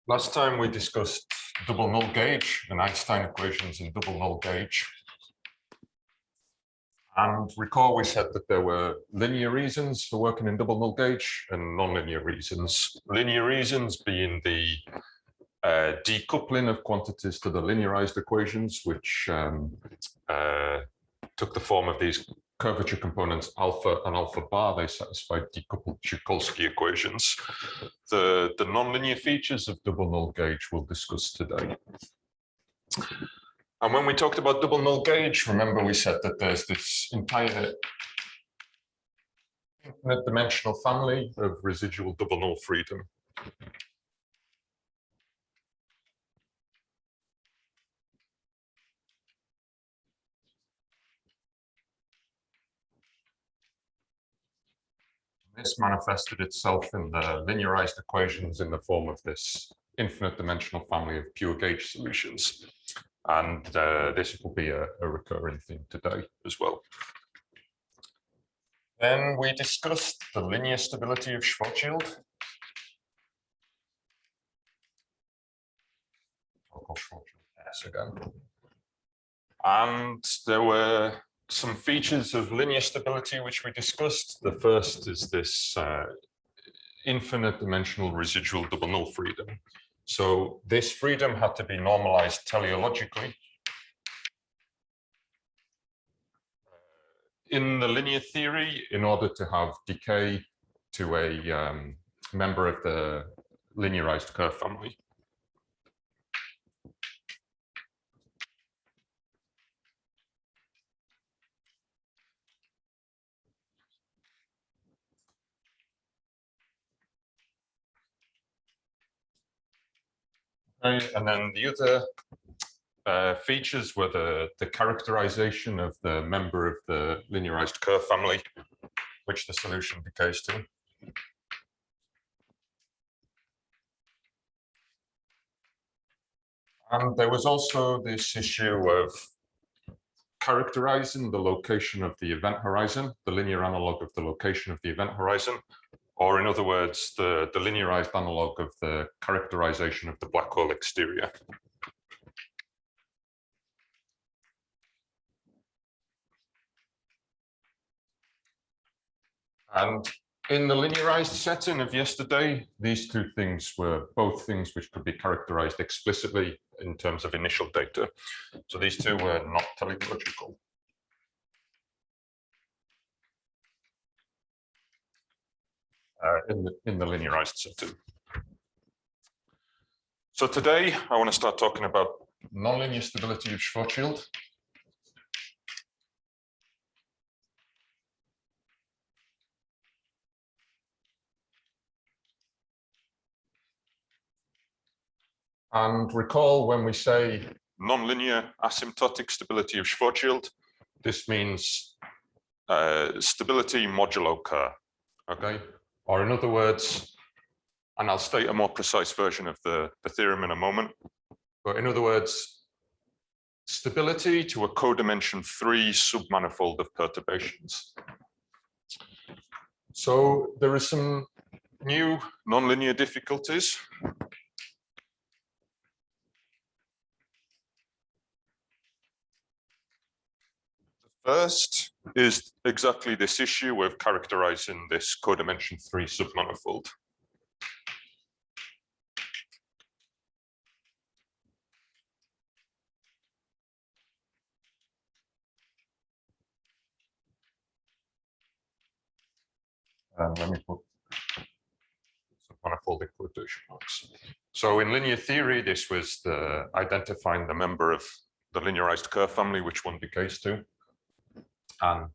Last time we discussed double null gauge and Einstein equations in double null gauge. And recall we said that there were linear reasons for working in double null gauge and nonlinear reasons. Linear reasons being the decoupling of quantities to the linearized equations, which took the form of these curvature components alpha and alpha bar. They satisfied decoupled Chukovsky equations. The nonlinear features of double null gauge we'll discuss today. And when we talked about double null gauge, remember we said that there's this entire infinite dimensional family of residual double null freedom. This manifested itself in the linearized equations in the form of this infinite dimensional family of pure gauge solutions. And this will be a recurring theme today as well. Then we discussed the linear stability of Schwarzschild. I'll call Schwarzschild S again. And there were some features of linear stability which we discussed. The first is this infinite dimensional residual double null freedom. So this freedom had to be normalized teleologically. In the linear theory, in order to have decay to a member of the linearized curve family. Okay, and then the other features were the characterization of the member of the linearized curve family, which the solution decays to. And there was also this issue of characterizing the location of the event horizon, the linear analog of the location of the event horizon, or in other words, the linearized analog of the characterization of the black hole exterior. And in the linearized setting of yesterday, these two things were both things which could be characterized explicitly in terms of initial data. So these two were not teleological. In the linearized setting. So today I want to start talking about nonlinear stability of Schwarzschild. And recall when we say nonlinear asymptotic stability of Schwarzschild, this means stability modulo Kerr, okay? Or in other words, and I'll state a more precise version of the theorem in a moment, but in other words, stability to a codimension 3 submanifold of perturbations. So there are some new nonlinear difficulties. First is exactly this issue of characterizing this codimension 3 submanifold. Let me put submanifold in quotation marks. So in linear theory, this was identifying the member of the linearized curve family, which one decays to. And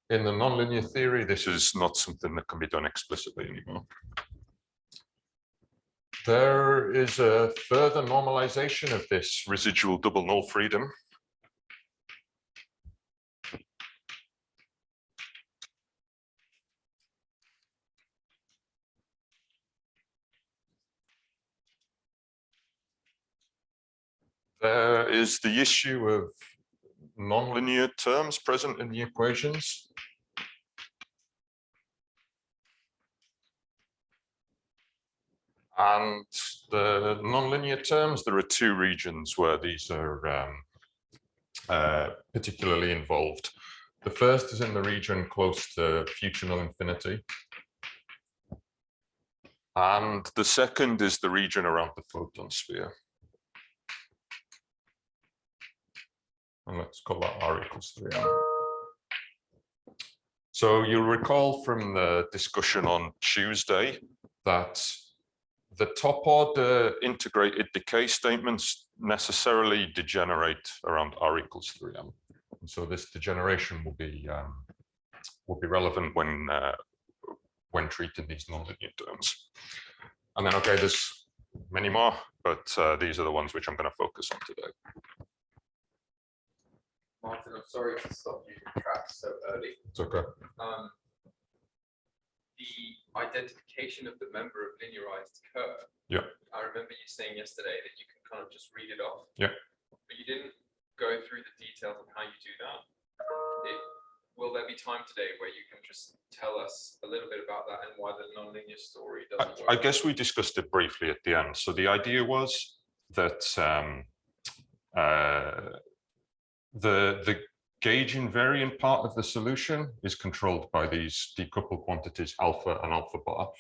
in the nonlinear theory, this is not something that can be done explicitly anymore. There is a further normalization of this residual double null freedom. There is the issue of nonlinear terms present in the equations. And the nonlinear terms, there are two regions where these are particularly involved. The first is in the region close to future null infinity. And the second is the region around the photon sphere. And let's call that R equals 3M. So you'll recall from the discussion on Tuesday that the top order integrated decay statements necessarily degenerate around R equals 3M. And so this degeneration will be relevant when treating these nonlinear terms. And then, okay, there's many more, but these are the ones which I'm going to focus on today. Martin, I'm sorry to stop you in tracks so early. It's okay. The identification of the member of linearized curve. Yeah. I remember you saying yesterday that you can kind of just read it off. Yeah. But you didn't go through the details of how you do that. Will there be time today where you can just tell us a little bit about that and why the nonlinear story doesn't work? I guess we discussed it briefly at the end. So the idea was that the gauge invariant part of the solution is controlled by these decoupled quantities alpha and alpha bar.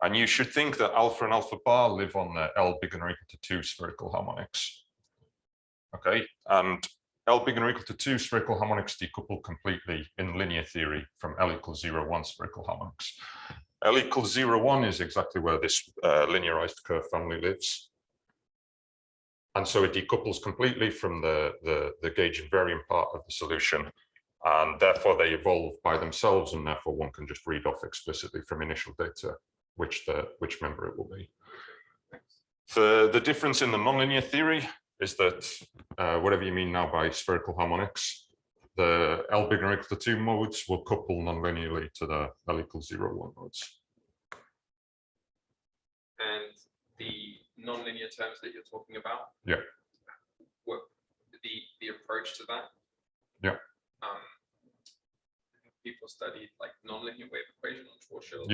And you should think that alpha and alpha bar live on the L bigger than or equal to 2 spherical harmonics. Okay, and L bigger than or equal to 2 spherical harmonics decouple completely in linear theory from L equals 0, 1 spherical harmonics. L equals 0, 1 is exactly where this linearized curve family lives. And so it decouples completely from the gauge invariant part of the solution. And therefore they evolve by themselves, and therefore one can just read off explicitly from initial data which member it will be. The difference in the nonlinear theory is that whatever you mean now by spherical harmonics, the L bigger than or equal to 2 modes will couple nonlinearly to the L equals 0, 1 modes. And the nonlinear terms that you're talking about? Yeah. What the approach to that? Yeah. People studied like nonlinear wave equation on Schwarzschild.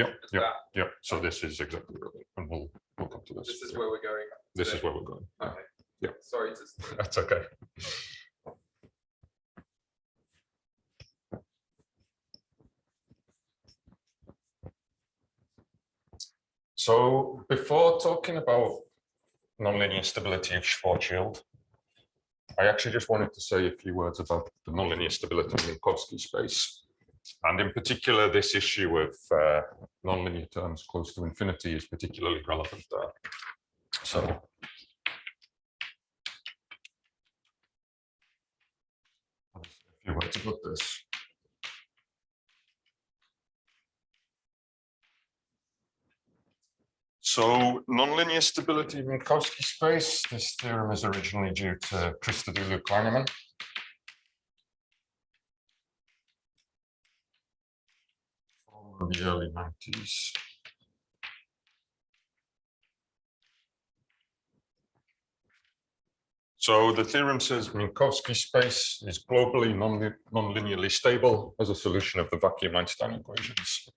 Yeah. So this is exactly relevant, and we'll come to this. This is where we're going. This is where we're going. Okay. Yeah. Sorry to. That's okay. So before talking about nonlinear stability of Schwarzschild, I actually just wanted to say a few words about the nonlinear stability of Minkowski space. And in particular, this issue of nonlinear terms close to infinity is particularly relevant there. So a few ways about this. So nonlinear stability of Minkowski space, this theorem is originally due to Christodoulou-Kleinemann. From the early 90s. So the theorem says Minkowski space is globally non-linearly stable as a solution of the vacuum Einstein equations.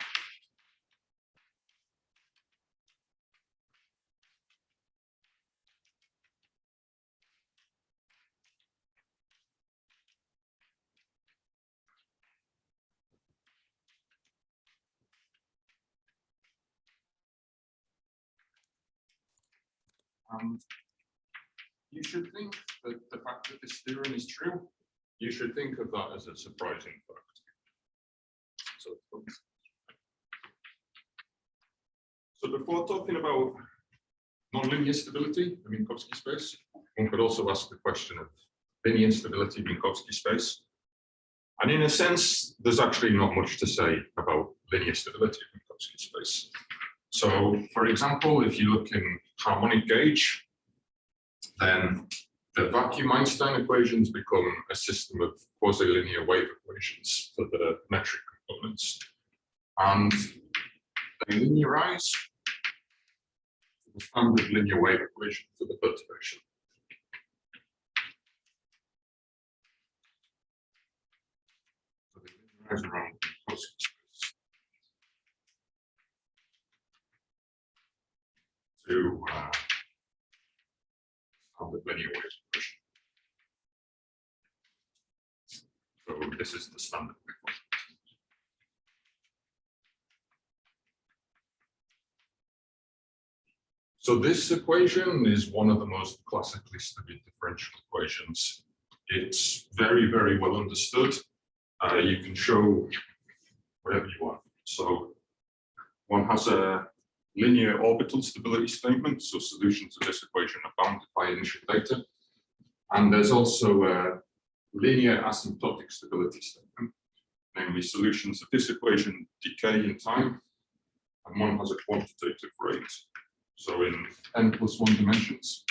You should think that the fact that this theorem is true, you should think of that as a surprising fact. So before talking about nonlinear stability of Minkowski space, one could also ask the question of linear stability of Minkowski space. And in a sense, there's actually not much to say about linear stability of Minkowski space. So, for example, if you look in harmonic gauge, then the vacuum Einstein equations become a system of quasi-linear wave equations for the metric components. And they linearize the standard linear wave equation for the perturbation. So they linearize around Minkowski space. to standard linear wave equation. So this is the standard wave one. So this equation is one of the most classically studied differential equations. It's very, very well understood. You can show whatever you want. So one has a linear orbital stability statement. So solutions of this equation are bounded by initial data. And there's also a linear asymptotic stability statement. Namely, solutions of this equation decay in time. And one has a quantitative rate. So in n+1 dimensions,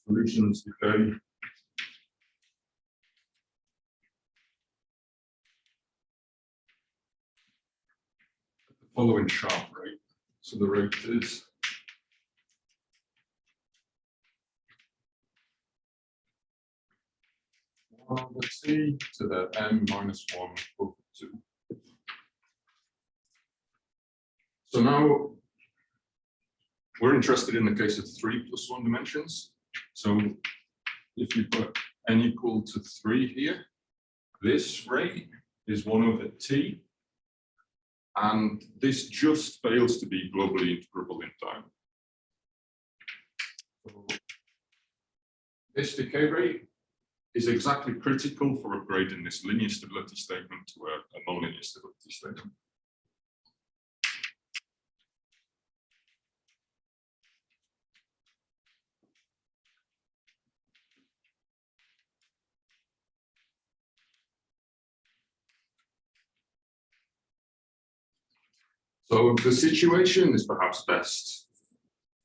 solutions decay at the following sharp rate. So the rate is t to the n-1 over 2. So now we're interested in the case of 3+1 dimensions. So if you put n equal to 3 here, this rate is 1 over t, and this just fails to be globally integrable in time. So this decay rate is exactly critical for upgrading this linear stability statement to a nonlinear stability statement. So the situation is perhaps best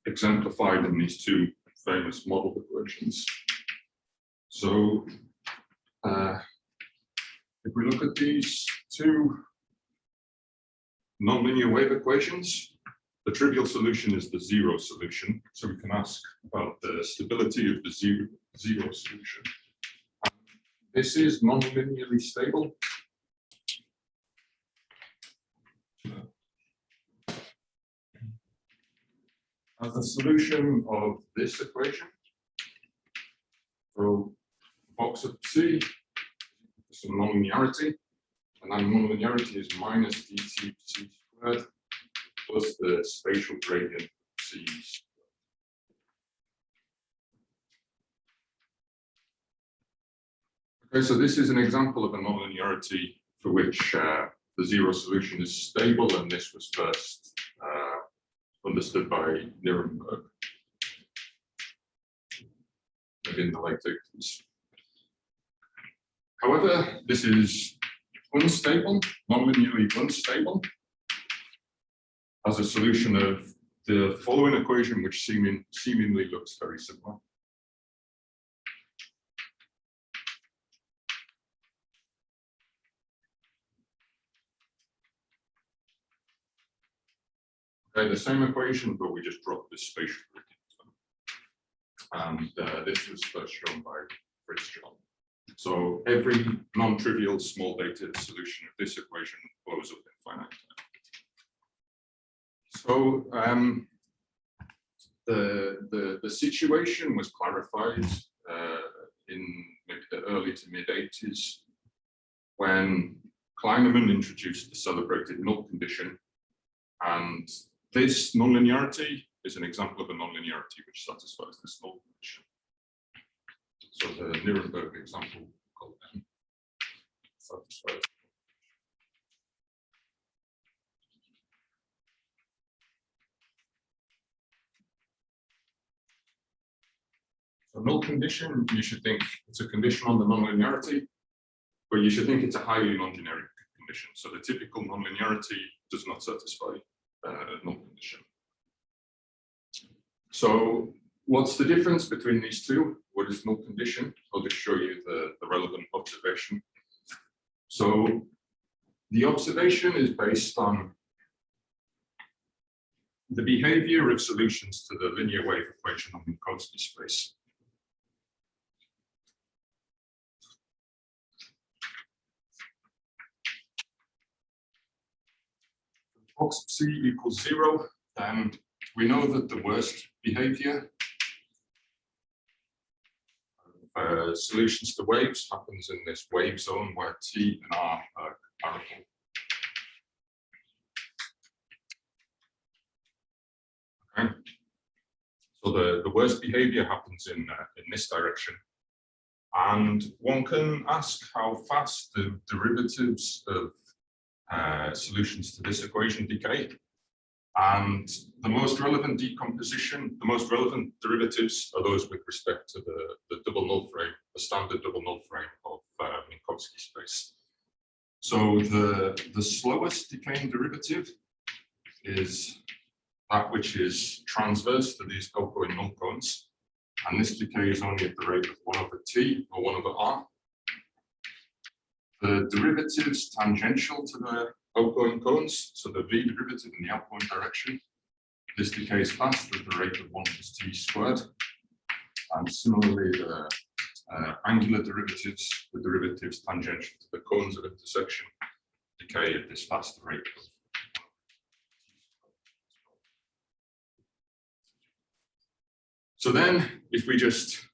exemplified in these two famous model equations. So if we look at these two nonlinear wave equations, the trivial solution is the zero solution. So we can ask about the stability of the zero solution. This is nonlinearly stable. As the solution of this equation, so box of C, some nonlinearity, and that nonlinearity is minus dt c squared plus the spatial gradient c squared. Okay, so this is an example of a nonlinearity for which the zero solution is stable, and this was first understood by Nuremberg in the late 80s. However, this is unstable, nonlinearly unstable, as a solution of the following equation, which seemingly looks very similar. Okay, the same equation, but we just dropped this spatial gradient. And this was first shown by Fritz John. So every non-trivial small data solution of this equation blows up in finite time. So the situation was clarified in maybe the early to mid 80s when Kleinemann introduced the celebrated null condition, and this nonlinearity is an example of a nonlinearity which satisfies this null condition. So the Nuremberg example called M satisfies. So null condition, you should think it's a condition on the nonlinearity, but you should think it's a highly non-generic condition. So the typical nonlinearity does not satisfy null condition. So what's the difference between these two? What is null condition? I'll just show you the relevant observation. So the observation is based on the behavior of solutions to the linear wave equation on Minkowski space. Box C equals 0. then we know that the worst behavior of solutions to waves happens in this wave zone where T and R are comparable. Okay. So the worst behavior happens in this direction. And one can ask how fast the derivatives of solutions to this equation decay. And the most relevant derivatives are those with respect to the double null frame, the standard double null frame of Minkowski space. So the slowest decaying derivative is that which is transverse to these outgoing null cones. And this decay is only at the rate of 1 over T or 1 over R. The derivatives tangential to the outgoing cones, so the V derivative in the outgoing direction, this decays fast at the rate of 1 plus T squared. And similarly, the angular derivatives, the derivatives tangential to the cones of intersection, decay at this faster rate. So then, if we just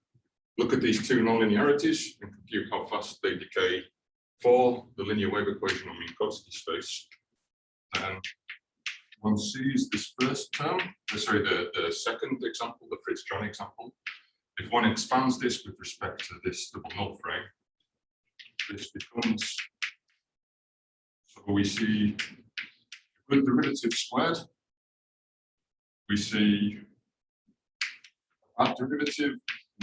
look at these two nonlinearities and compute how fast they decay for the linear wave equation on Minkowski space, then one sees this first term, sorry, the second example, the Fritz-John example. If one expands this with respect to this double null frame, this becomes, so we see a good derivative squared, we see a bad derivative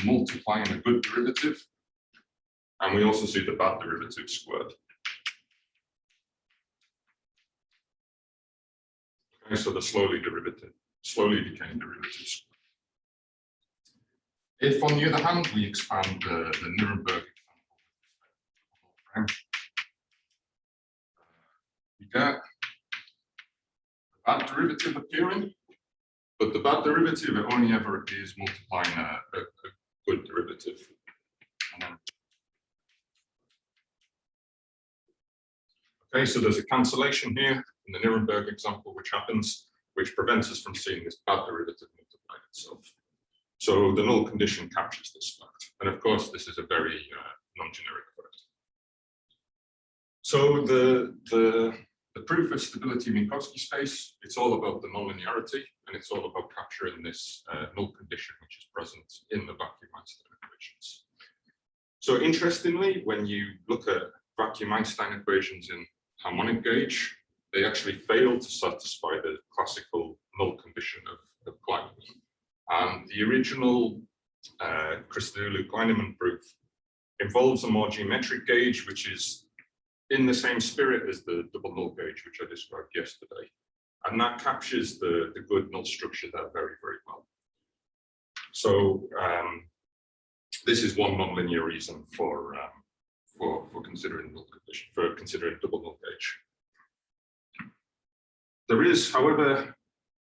multiplying a good derivative, and we also see the bad derivative squared. Okay, so the slowly decaying derivatives. If, on the other hand, we expand the Nuremberg example, we get the bad derivative appearing, but the bad derivative, it only ever appears multiplying a good derivative. Okay, so there's a cancellation here in the Nuremberg example, which prevents us from seeing this bad derivative multiplying itself. So the null condition captures this fact. And of course, this is a very non-generic fact. So the proof of stability of Minkowski space, it's all about the nonlinearity, and it's all about capturing this null condition, which is present in the vacuum Einstein equations. So interestingly, when you look at vacuum Einstein equations in harmonic gauge, they actually fail to satisfy the classical null condition of Kleinemann. And the original Christodoulou-Kleinemann proof involves a more geometric gauge, which is in the same spirit as the double null gauge, which I described yesterday. And that captures the good null structure there very, very well. So this is one nonlinear reason for considering null condition, for considering double null gauge. There is, however,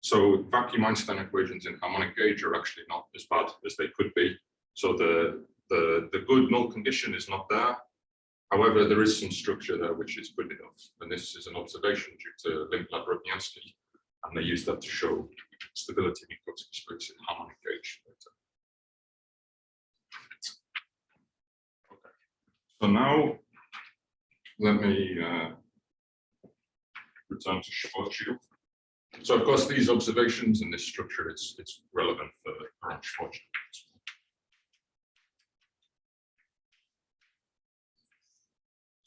so vacuum Einstein equations in harmonic gauge are actually not as bad as they could be. So the good null condition is not there. However, there is some structure there which is good enough. And this is an observation due to Rodnianski, and they use that to show stability in Minkowski space in harmonic gauge later. Okay. So now let me return to Schwarzschild. So of course, these observations and this structure, it's relevant for Schwarzschild.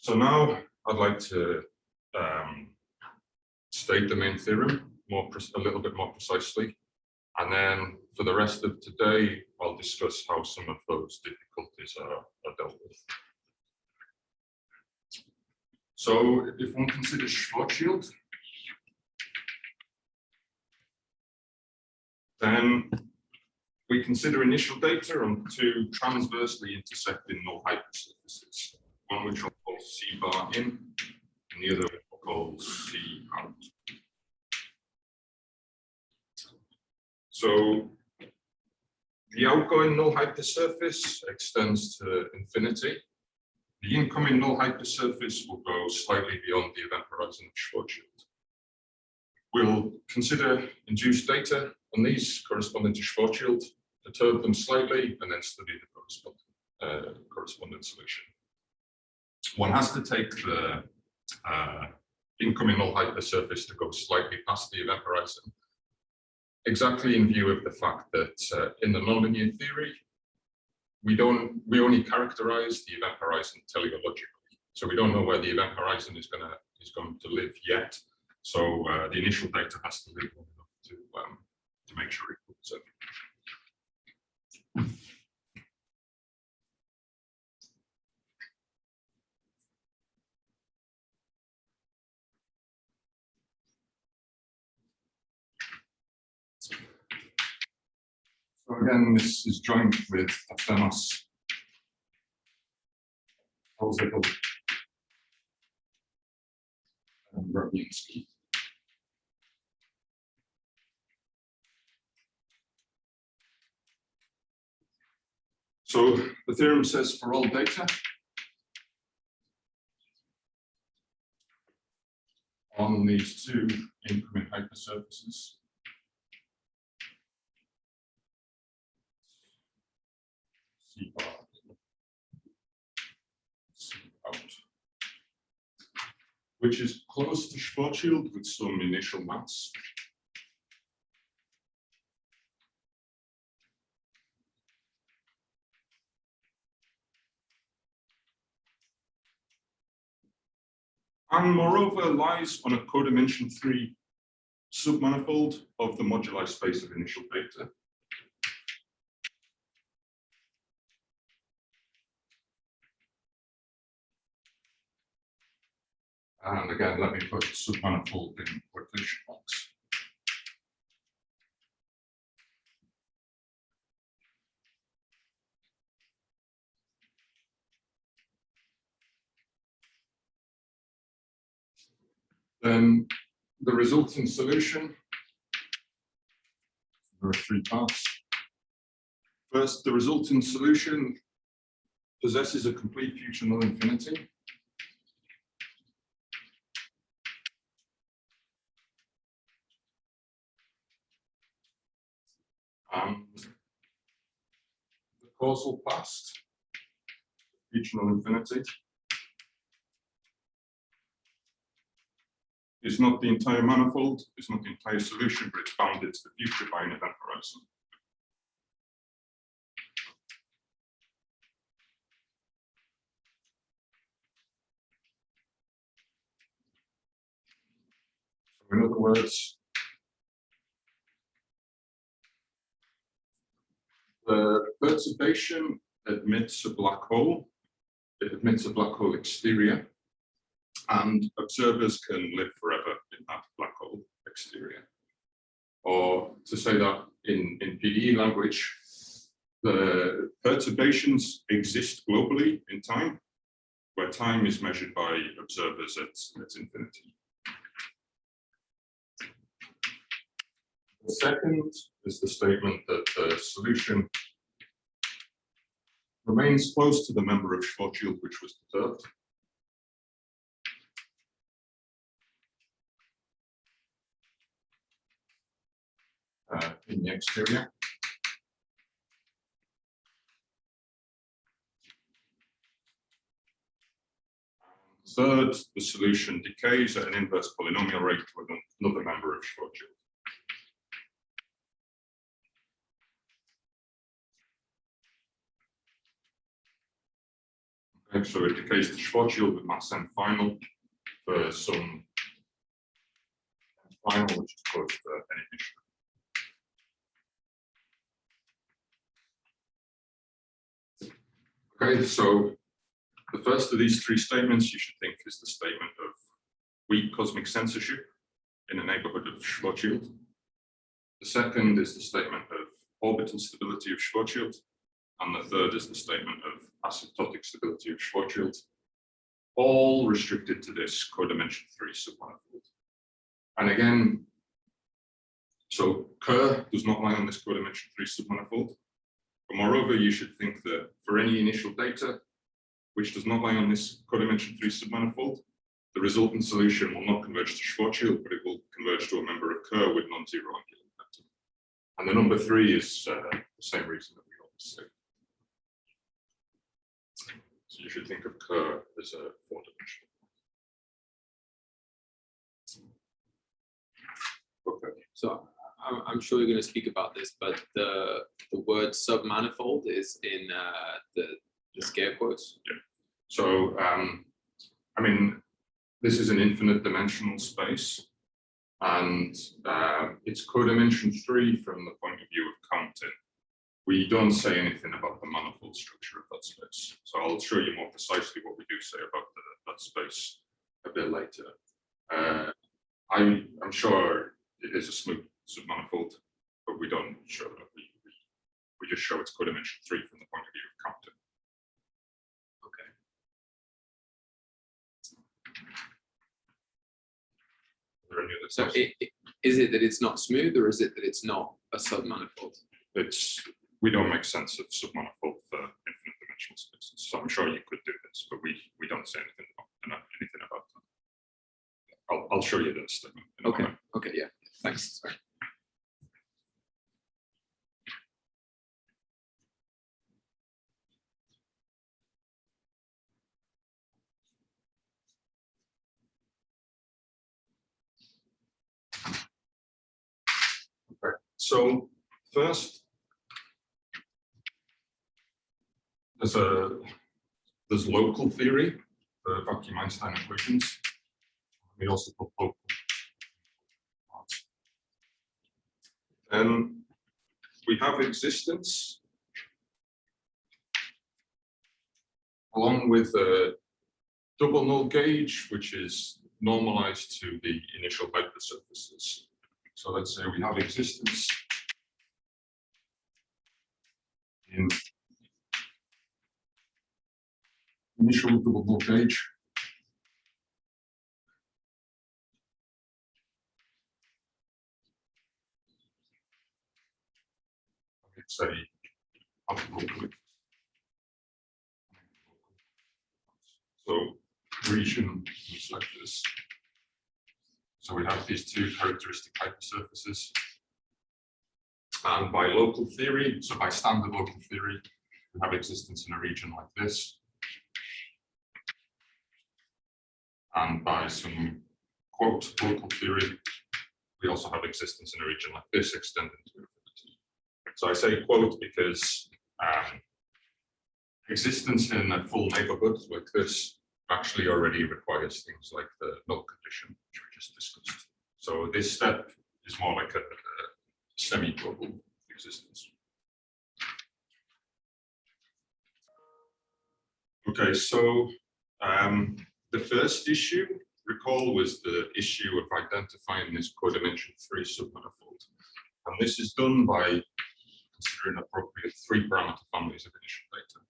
So now I'd like to state the main theorem a little bit more precisely. And then for the rest of today, I'll discuss how some of those difficulties are dealt with. So if one considers Schwarzschild, then we consider initial data on two transversely intersecting null hypersurfaces, one which I'll call C bar in, and the other I'll call C out. So the outgoing null hypersurface extends to infinity. The incoming null hypersurface will go slightly beyond the event horizon of Schwarzschild. We'll consider induced data on these corresponding to Schwarzschild, perturb them slightly, and then study the corresponding solution. One has to take the incoming null height of the surface to go slightly past the event horizon, exactly in view of the fact that in the nonlinear theory, we only characterize the event horizon teleologically. So we don't know where the event horizon is going to live yet. So the initial data has to live long enough to make sure it pulls in. So again, this is joined with Dafermos, Holzegel, and Rodnianski. So the theorem says for all data on these two incoming hypersurfaces, C bar, C out, which is close to Schwarzschild with some initial mass. And moreover lies on a codimension 3 submanifold of the moduli space of initial data. And again, let me put submanifold in quotation marks. Then the resulting solution, there are three parts. First, the resulting solution possesses a complete future null infinity. And the causal past, future null infinity, is not the entire manifold, it's not the entire solution, but it's bounded to the future by an event horizon. So in other words, the perturbation admits a black hole. It admits a black hole exterior, and observers can live forever in that black hole exterior. Or to say that in PDE language, the perturbations exist globally in time, where time is measured by observers at infinity. The second is the statement that the solution remains close to the member of Schwarzschild which was perturbed. In the exterior. Third, the solution decays at an inverse polynomial rate with another member of Schwarzschild. Okay, so it decays to Schwarzschild with mass n final for some final, which is close to n initial. Okay, so the first of these three statements you should think is the statement of weak cosmic censorship in the neighborhood of Schwarzschild. The second is the statement of orbital stability of Schwarzschild. And the third is the statement of asymptotic stability of Schwarzschild, all restricted to this codimension 3 submanifold. And again, so Kerr does not lie on this codimension 3 submanifold. But moreover, you should think that for any initial data which does not lie on this codimension 3 submanifold, The resultant solution will not converge to Schwarzschild, but it will converge to a member of Kerr with non-zero angular momentum. And the number 3 is the same reason that we always say. So you should think of Kerr as a 4-dimensional. Okay. So I'm sure you're going to speak about this, but the word submanifold is in the scare quotes. Yeah. So I mean, this is an infinite dimensional space, and it's codimension 3 from the point of view of counting. We don't say anything about the manifold structure of that space. So I'll show you more precisely what we do say about that space a bit later. I'm sure it is a smooth submanifold, but we don't show that. We just show it's codimension 3 from the point of view of counting. So is it that it's not smooth, or is it that it's not a submanifold? We don't make sense of submanifold for infinite dimensional spaces. So I'm sure you could do this, but we don't say anything about that. I'll show you this. Okay. Okay. Yeah. Thanks. Sorry. Okay. So first, there's local theory for vacuum Einstein equations. We also put local. We have existence along with a double null gauge, which is normalized to the initial vector surfaces. So let's say we have existence in initial double null gauge. Say so region looks like this. So we have these two characteristic hypersurfaces, and by local theory, so by standard local theory, we have existence in a region like this, and by some quote local theory, we also have existence in a region like this extending to infinity. So I say quote because existence in a full neighborhood like this actually already requires things like the null condition, which we just discussed. So this step is more like a semi-global existence. Okay, so the first issue, recall, was the issue of identifying this codimension 3 submanifold. And this is done by considering appropriate 3-parameter families of initial data.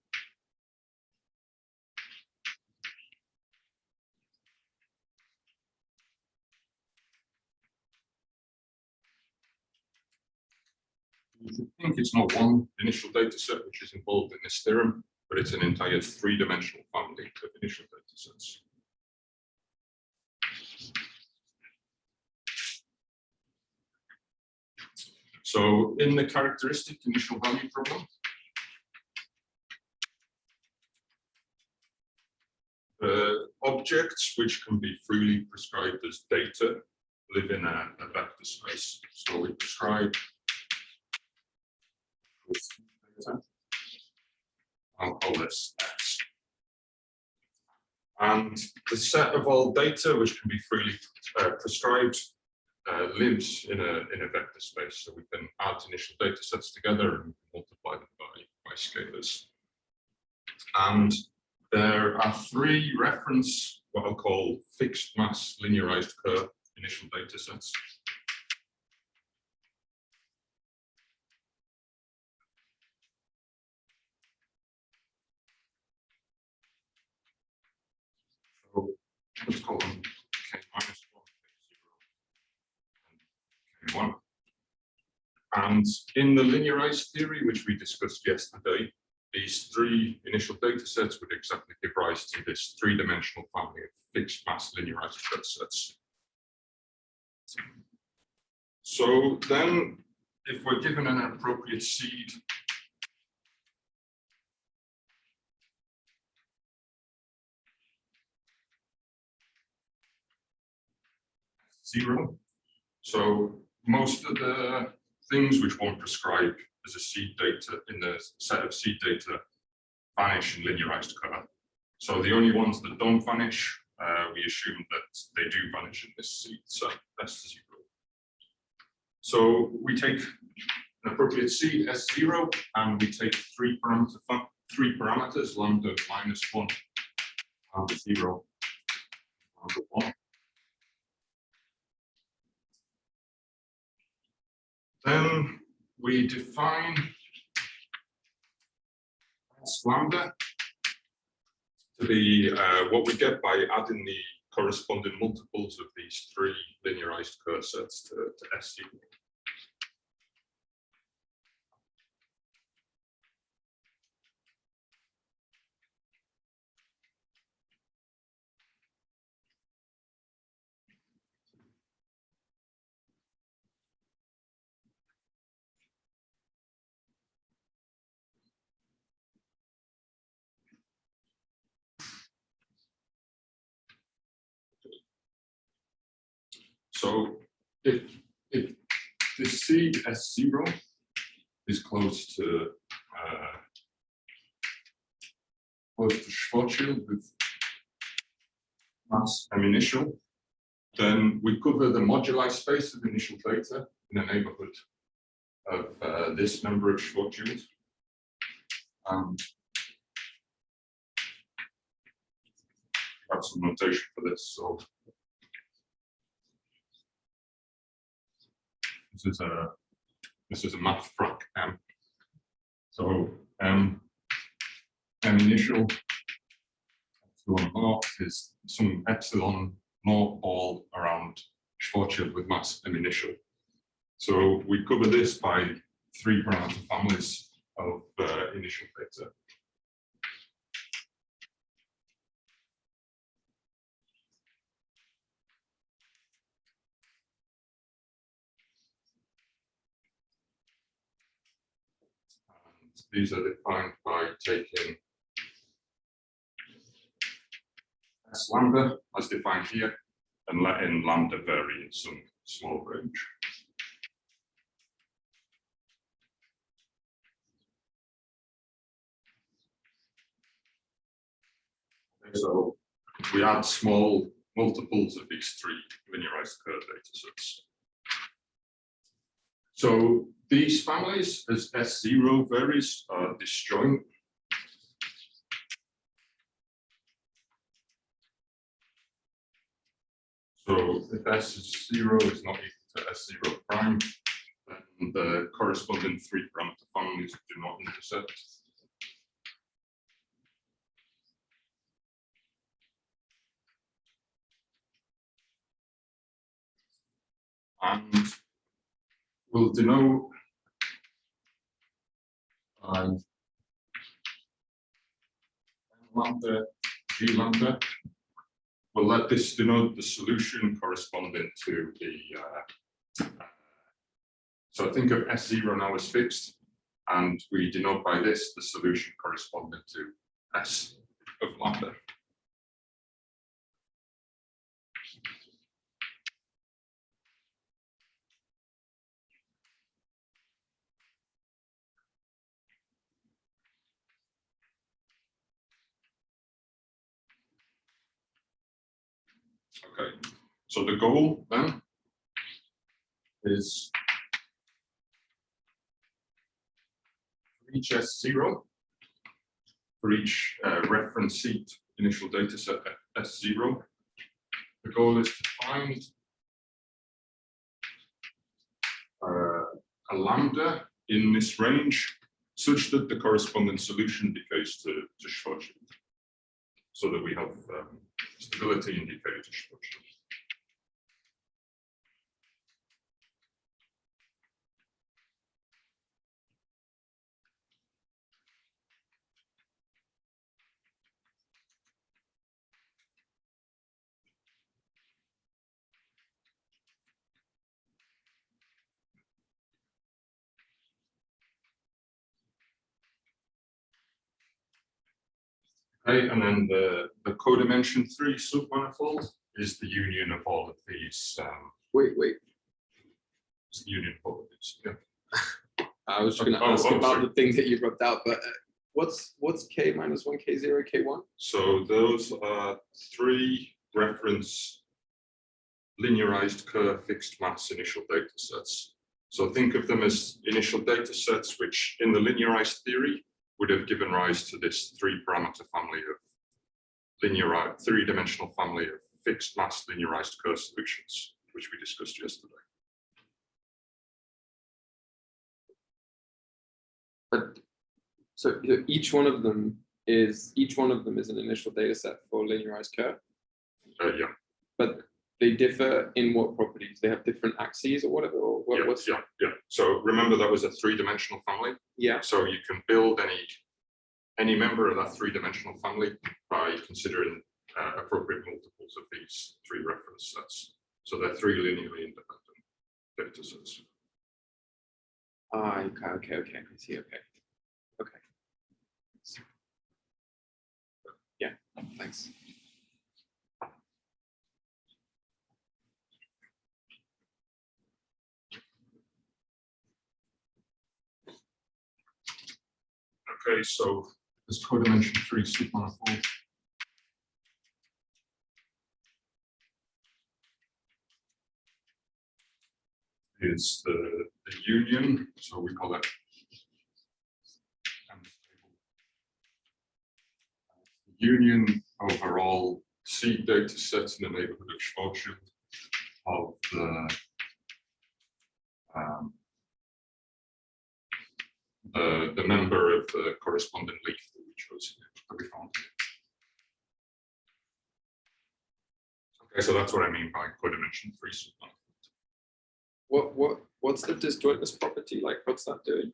You should think it's not one initial data set which is involved in this theorem, but it's an entire 3-dimensional family of initial data sets. So in the characteristic initial value problem, objects which can be freely prescribed as data live in a vector space. So we prescribe this data. I'll call this X. And the set of all data which can be freely prescribed lives in a vector space. So we can add initial data sets together and multiply them by scalars. And there are 3 reference, what I'll call fixed mass linearized curve initial data sets. So let's call them K-1, K0, and K1. And in the linearized theory, which we discussed yesterday, these three initial data sets would exactly give rise to this three-dimensional family of fixed mass linearized data sets. So then, if we're given an appropriate seed, zero, so most of the things which won't prescribe as a seed data in the set of seed data vanish in linearized curve. So the only ones that don't vanish, we assume that they do vanish in this seed, so that's zero. So we take an appropriate seed S0 and we take three parameters, lambda minus 1, lambda 0, lambda 1. Then we define S lambda to be what we get by adding the corresponding multiples of these three linearized curve sets to S0. So if the seed S0 is close to Schwarzschild with mass M initial, then we cover the moduli space of initial data in the neighborhood of this number of Schwarzschild. Have some notation for this. So this is a math frac M. So M initial epsilon naught is some epsilon naught all around Schwarzschild with mass M initial. So we cover this by three parameter families of initial data. These are defined by taking S lambda as defined here and letting lambda vary in some small range. So we add small multiples of these three linearized curve data sets. So these families, as S0 varies, are disjoint. So if S0 is not equal to S0 prime, then the corresponding three parameter families do not intersect. And we'll denote lambda, G lambda. We'll let this denote the solution corresponding to the, so think of S0 now as fixed, and we denote by this the solution corresponding to S of lambda. Okay, so the goal then is for each S0, for each reference seed initial data set S0, the goal is to find a lambda in this range such that the corresponding solution decays to Schwarzschild, so that we have stability in decay to Schwarzschild. Okay, and then the codimension 3 submanifold is the union of all of these. Wait. It's the union of all of these. Yeah. I was going to ask about the thing that you rubbed out, but what's k minus 1, k0, k1? So those are 3 reference linearized curve fixed mass initial data sets. So think of them as initial data sets, which in the linearized theory would have given rise to this 3-parameter family of linearized 3-dimensional family of fixed mass linearized curve solutions, which we discussed yesterday. But so each one of them is an initial data set for linearized curve. Yeah. But they differ in what properties? They have different axes or whatever. Or yeah. So remember that was a 3-dimensional family. Yeah. So you can build any member of that 3-dimensional family by considering appropriate multiples of these 3 reference sets. So they're 3 linearly independent data sets. Okay. I see. Okay. Yeah. Thanks. Okay, so this codimension 3 submanifold is the union, so we call it union over all seed data sets in the neighborhood of Schwarzschild of the member of the corresponding leaf that we chose here, that we found here. Okay, so that's what I mean by codimension 3 submanifold. What's the disjointness property like? What's that doing?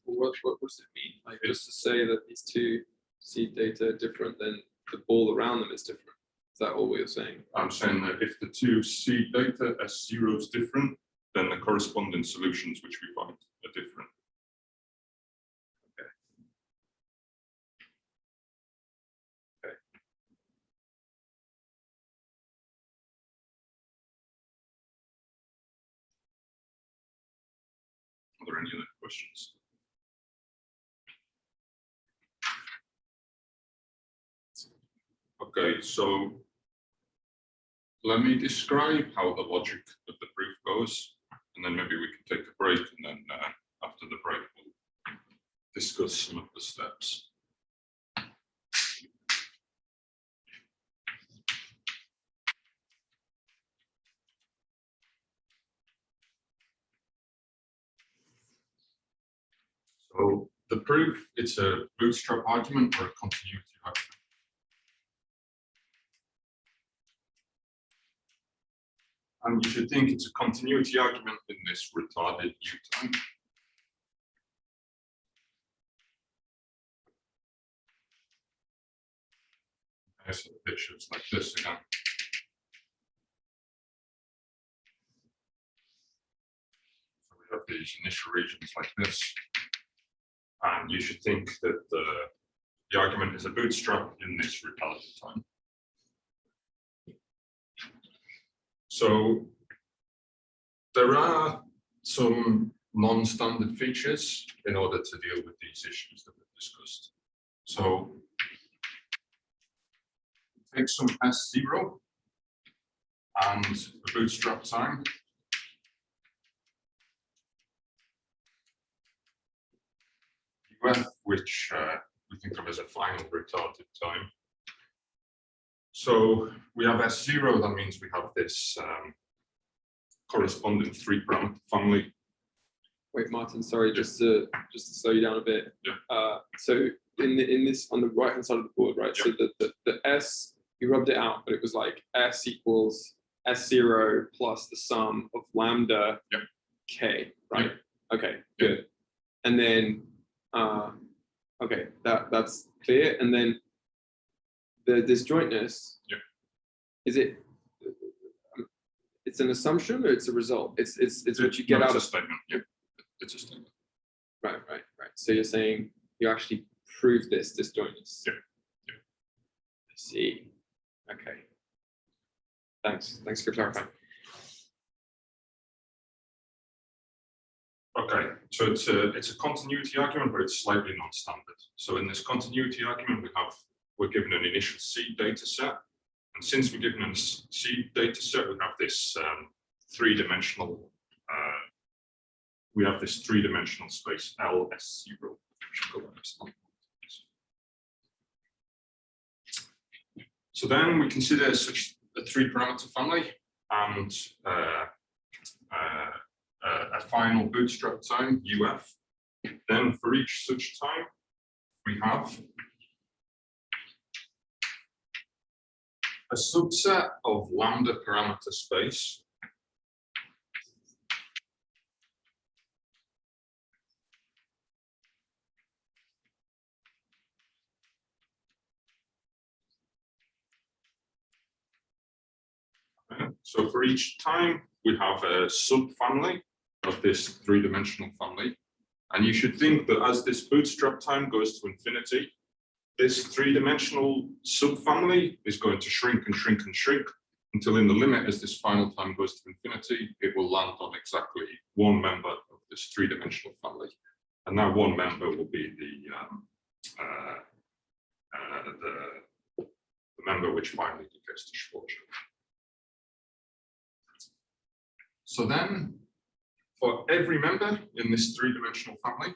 What does it mean? Like just to say that these 2 seed data are different, then the ball around them is different. Is that all you're saying? I'm saying that if the 2 seed data S0 is different, then the corresponding solutions which we find are different. Are there any other questions? Okay, so let me describe how the logic of the proof goes, and then maybe we can take a break, and then after the break, we'll discuss some of the steps. So the proof, it's a bootstrap argument or a continuity argument. And you should think it's a continuity argument in this retarded U-time. Okay, so the picture's like this again. So we have these initial regions like this. And you should think that the argument is a bootstrap in this retarded time. So there are some non-standard features in order to deal with these issues that we've discussed. So take some S0 and a bootstrap time. UF, which we think of as a final retarded time. So we have S0, that means we have this corresponding 3-parameter family. Wait, Martin, sorry, just to slow you down a bit. Yeah. So in this on the right hand side of the board, right? Yeah. So the S, you rubbed it out, but it was like S equals S0 plus the sum of lambda K, right? Yeah. Okay, good. And then okay, that's clear. And then the disjointness, is it? It's an assumption or it's a result? It's what you get out of a statement. Yeah, it's a statement. Right. So you're saying you actually prove this disjointness. Yeah. See. Okay. Thanks for clarifying. Okay, so it's a continuity argument, but it's slightly non-standard. So in this continuity argument, we're given an initial seed data set, and since we're given a seed data set, we have this three-dimensional. We have this three-dimensional space LS0. So then we consider such a three-parameter family and a final bootstrap time UF. Then for each such time, we have a subset of lambda parameter space So for each time, we have a subfamily of this three-dimensional family. And you should think that as this bootstrap time goes to infinity, this three-dimensional subfamily is going to shrink and shrink and shrink until in the limit, as this final time goes to infinity, it will land on exactly one member of this three-dimensional family. And that one member will be the member which finally decays to Schwarzschild. So then, for every member in this three-dimensional family,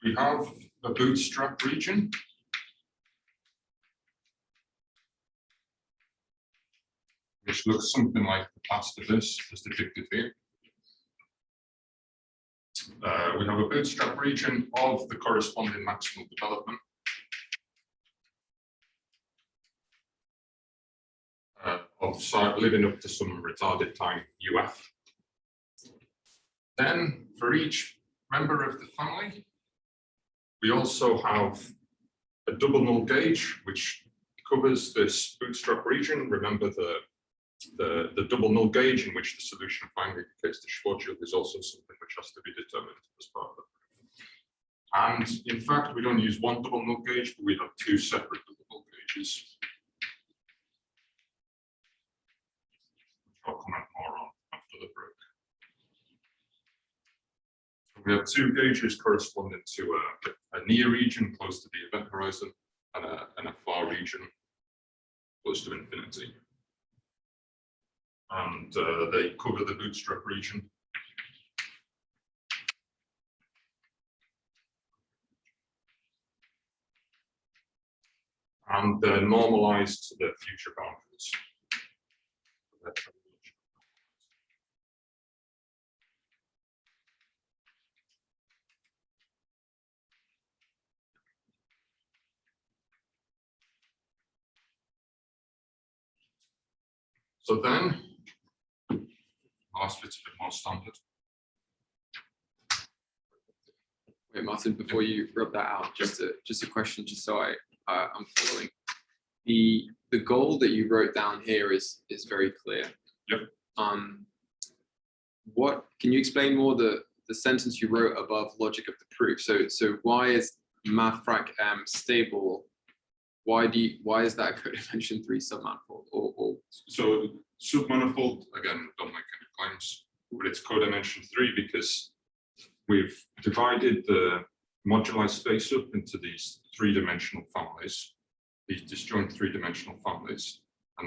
we have a bootstrap region which looks something like the past of this, as depicted here. We have a bootstrap region of the corresponding maximal development. Of living up to some retarded time UF. Then for each member of the family, we also have a double null gauge, which covers this bootstrap region. Remember the double null gauge in which the solution finally decays to Schwarzschild is also something which has to be determined as part of the proof. And in fact, we don't use one double null gauge, but we have two separate double null gauges. I'll comment more on after the break. So we have two gauges corresponding to a near region close to the event horizon and a far region close to infinity. And they cover the bootstrap region. And they're normalized to their future boundaries. So then, last bit's a bit more standard. Wait, Martin, before you rub that out, just a question, just so I'm following. The goal that you wrote down here is very clear. Yep. What can you explain more the sentence you wrote above logic of the proof? So why is mathfrak M stable? Why is that a codimension 3 submanifold? So submanifold, again, don't make any claims, but it's codimension 3 because we've divided the moduli space up into these three-dimensional families, these disjoint three-dimensional families, and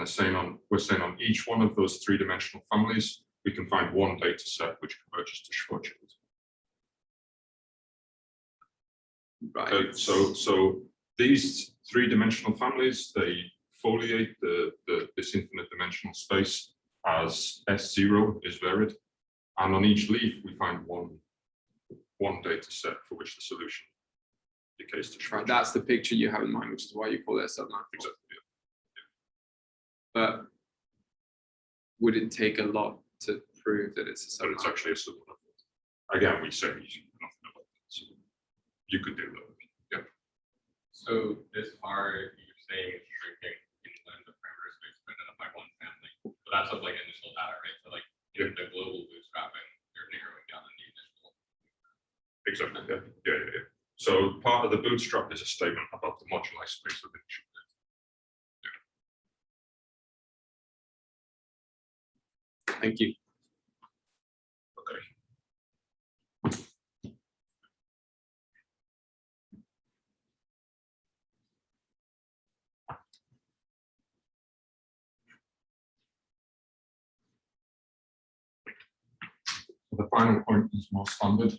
we're saying on each one of those three-dimensional families, we can find one data set which converges to Schwarzschild. Right. Okay, so these three-dimensional families, they foliate this infinite dimensional space as S0 is varied, and on each leaf we find one data set for which the solution decays to Schwarzschild. Right, that's the picture you have in mind, which is why you call it a submanifold. Exactly. Yeah. But would it take a lot to prove that it's a So it's submanifold? actually a submanifold. Again, we say nothing about that. So you could do that. Yeah. So this R you're saying is shrinking in the parameter space to identify one family. So that's of like initial data, right? So like in the global bootstrapping, you're narrowing Exactly. Yeah. So part of the bootstrap is a statement about the moduli space of it. Thank you. Okay. The final point is more standard,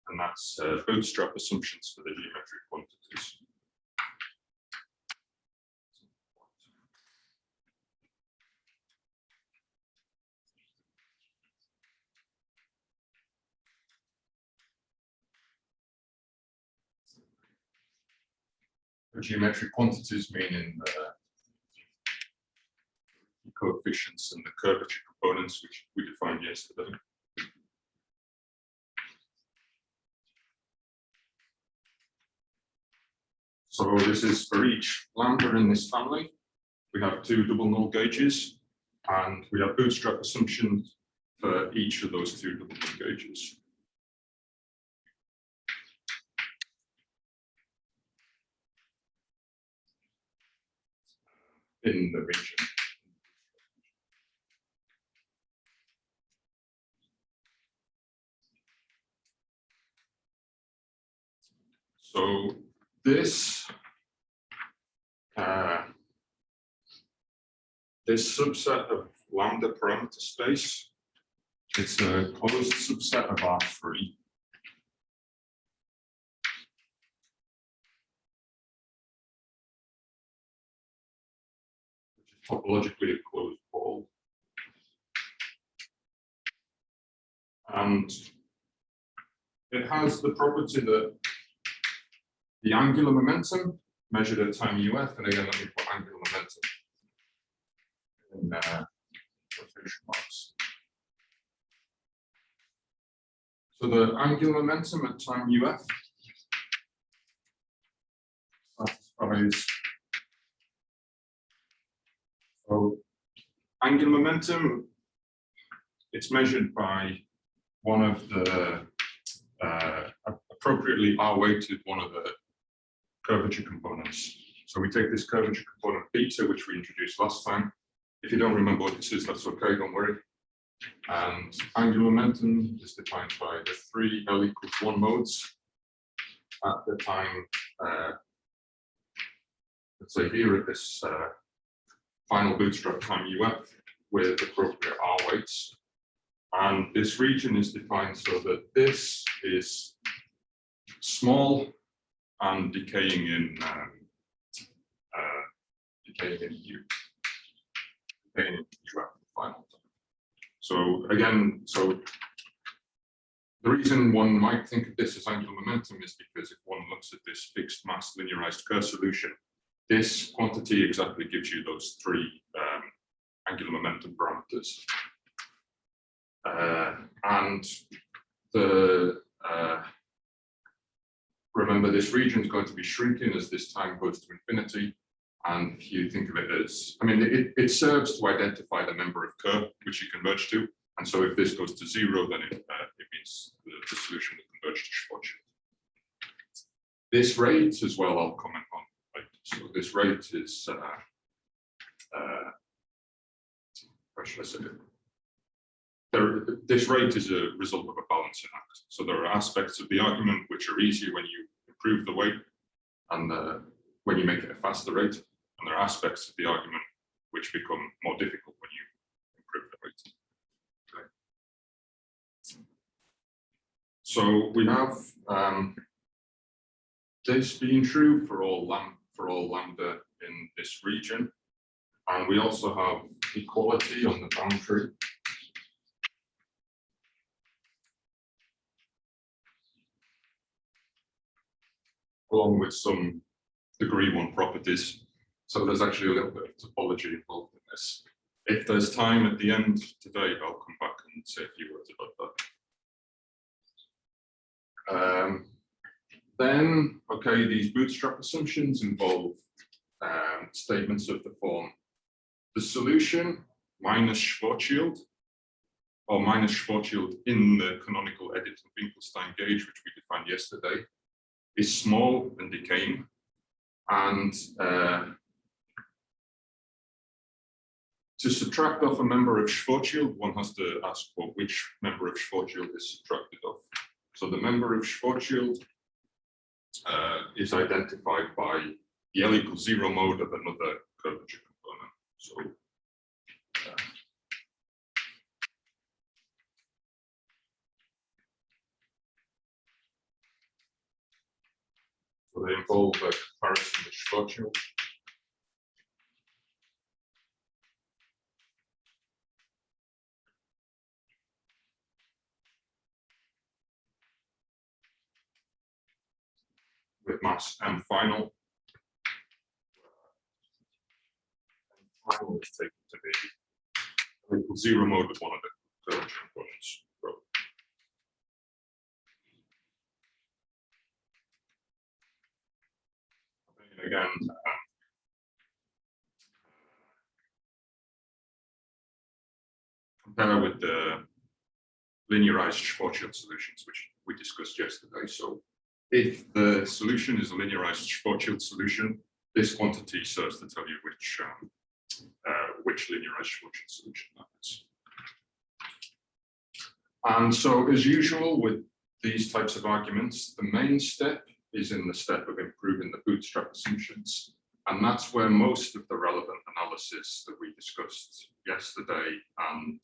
and that's bootstrap assumptions for the geometric quantities. The geometric quantities meaning the coefficients and the curvature components, which we defined yesterday. So this is for each lambda in this family. We have two double null gauges, and we have bootstrap assumptions for each of those two double null gauges. In the region. So this subset of lambda parameter space, it's a closed subset of R3. Which is topologically a closed ball. And it has the property that the angular momentum measured at time UF, and again, let me put angular momentum in quotation marks. So the angular momentum at time UF satisfies. So angular momentum, it's measured by one of the appropriately R-weighted one of the curvature components. So we take this curvature component beta, which we introduced last time. If you don't remember what this is, that's okay, don't worry. And angular momentum is defined by the three L equals 1 modes at the time, let's say here at this final bootstrap time UF with appropriate R weights. And this region is defined so that this is small and decaying in U. Decaying in U at the final time. So again, so the reason one might think of this as angular momentum is because if one looks at this fixed mass linearized Kerr solution, this quantity exactly gives you those three angular momentum parameters. And the remember, this region is going to be shrinking as this time goes to infinity. And if you think of it as, I mean, it serves to identify the member of Kerr which you converge to. And so if this goes to 0, then it means the solution will converge to Schwarzschild. This rate as well, I'll comment on. Right? So this rate is, how should I say it? This rate is a result of a balancing act. So there are aspects of the argument which are easier when you improve the weight and when you make it a faster rate. And there are aspects of the argument which become more difficult when you improve the rate. Okay. So we have this being true for all lambda in this region. And we also have equality on the boundary. Along with some degree 1 properties. So there's actually a little bit of topology involved in this. If there's time at the end today, I'll come back and say a few words about that. Then, okay, these bootstrap assumptions involve statements of the form, the solution minus Schwarzschild or minus Schwarzschild in the canonical Edington-Finkelstein gauge, which we defined yesterday, is small and decaying. And to subtract off a member of Schwarzschild, one has to ask, well, which member of Schwarzschild is subtracted off. So the member of Schwarzschild is identified by the L equals 0 mode of another curvature component. So they involve a comparison with Schwarzschild. With mass M final. Final is taken to be L equals 0 mode with one of the curvature components. Again, compare with the linearized Schwarzschild solutions, which we discussed yesterday. So if the solution is a linearized Schwarzschild solution, this quantity serves to tell you which linearized Schwarzschild solution that is. And so, as usual with these types of arguments, the main step is in the step of improving the bootstrap assumptions. And that's where most of the relevant analysis that we discussed yesterday and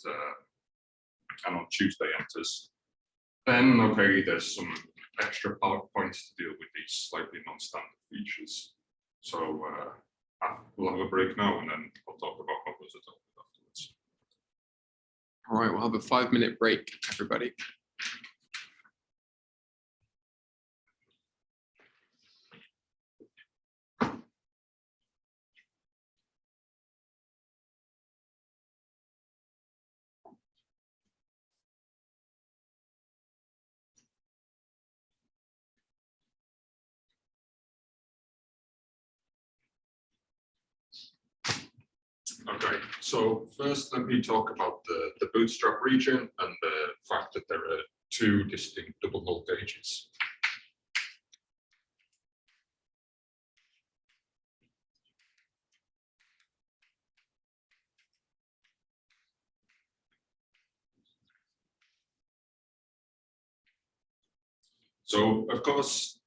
on Tuesday enters. Then, okay, there's some extra points to deal with these slightly non-standard features. So we'll have a break now and then I'll talk about what was adopted afterwards. All right, we'll have a 5-minute break, everybody. Okay, so first let me talk about the bootstrap region and the fact that there are two distinct double null gauges. So of course,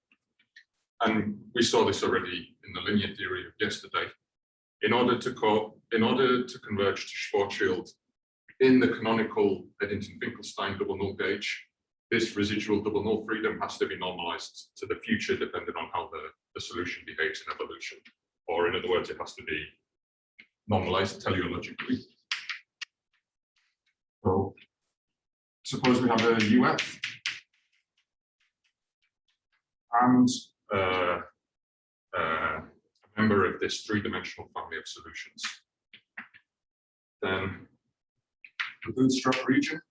and we saw this already in the linear theory of yesterday, in order to converge to Schwarzschild in the canonical Eddington-Finkelstein double null gauge, this residual double null freedom has to be normalized to the future depending on how the solution behaves in evolution. Or in other words, it has to be normalized teleologically. So suppose we have a UF and a member of this three-dimensional family of solutions. Then the bootstrap region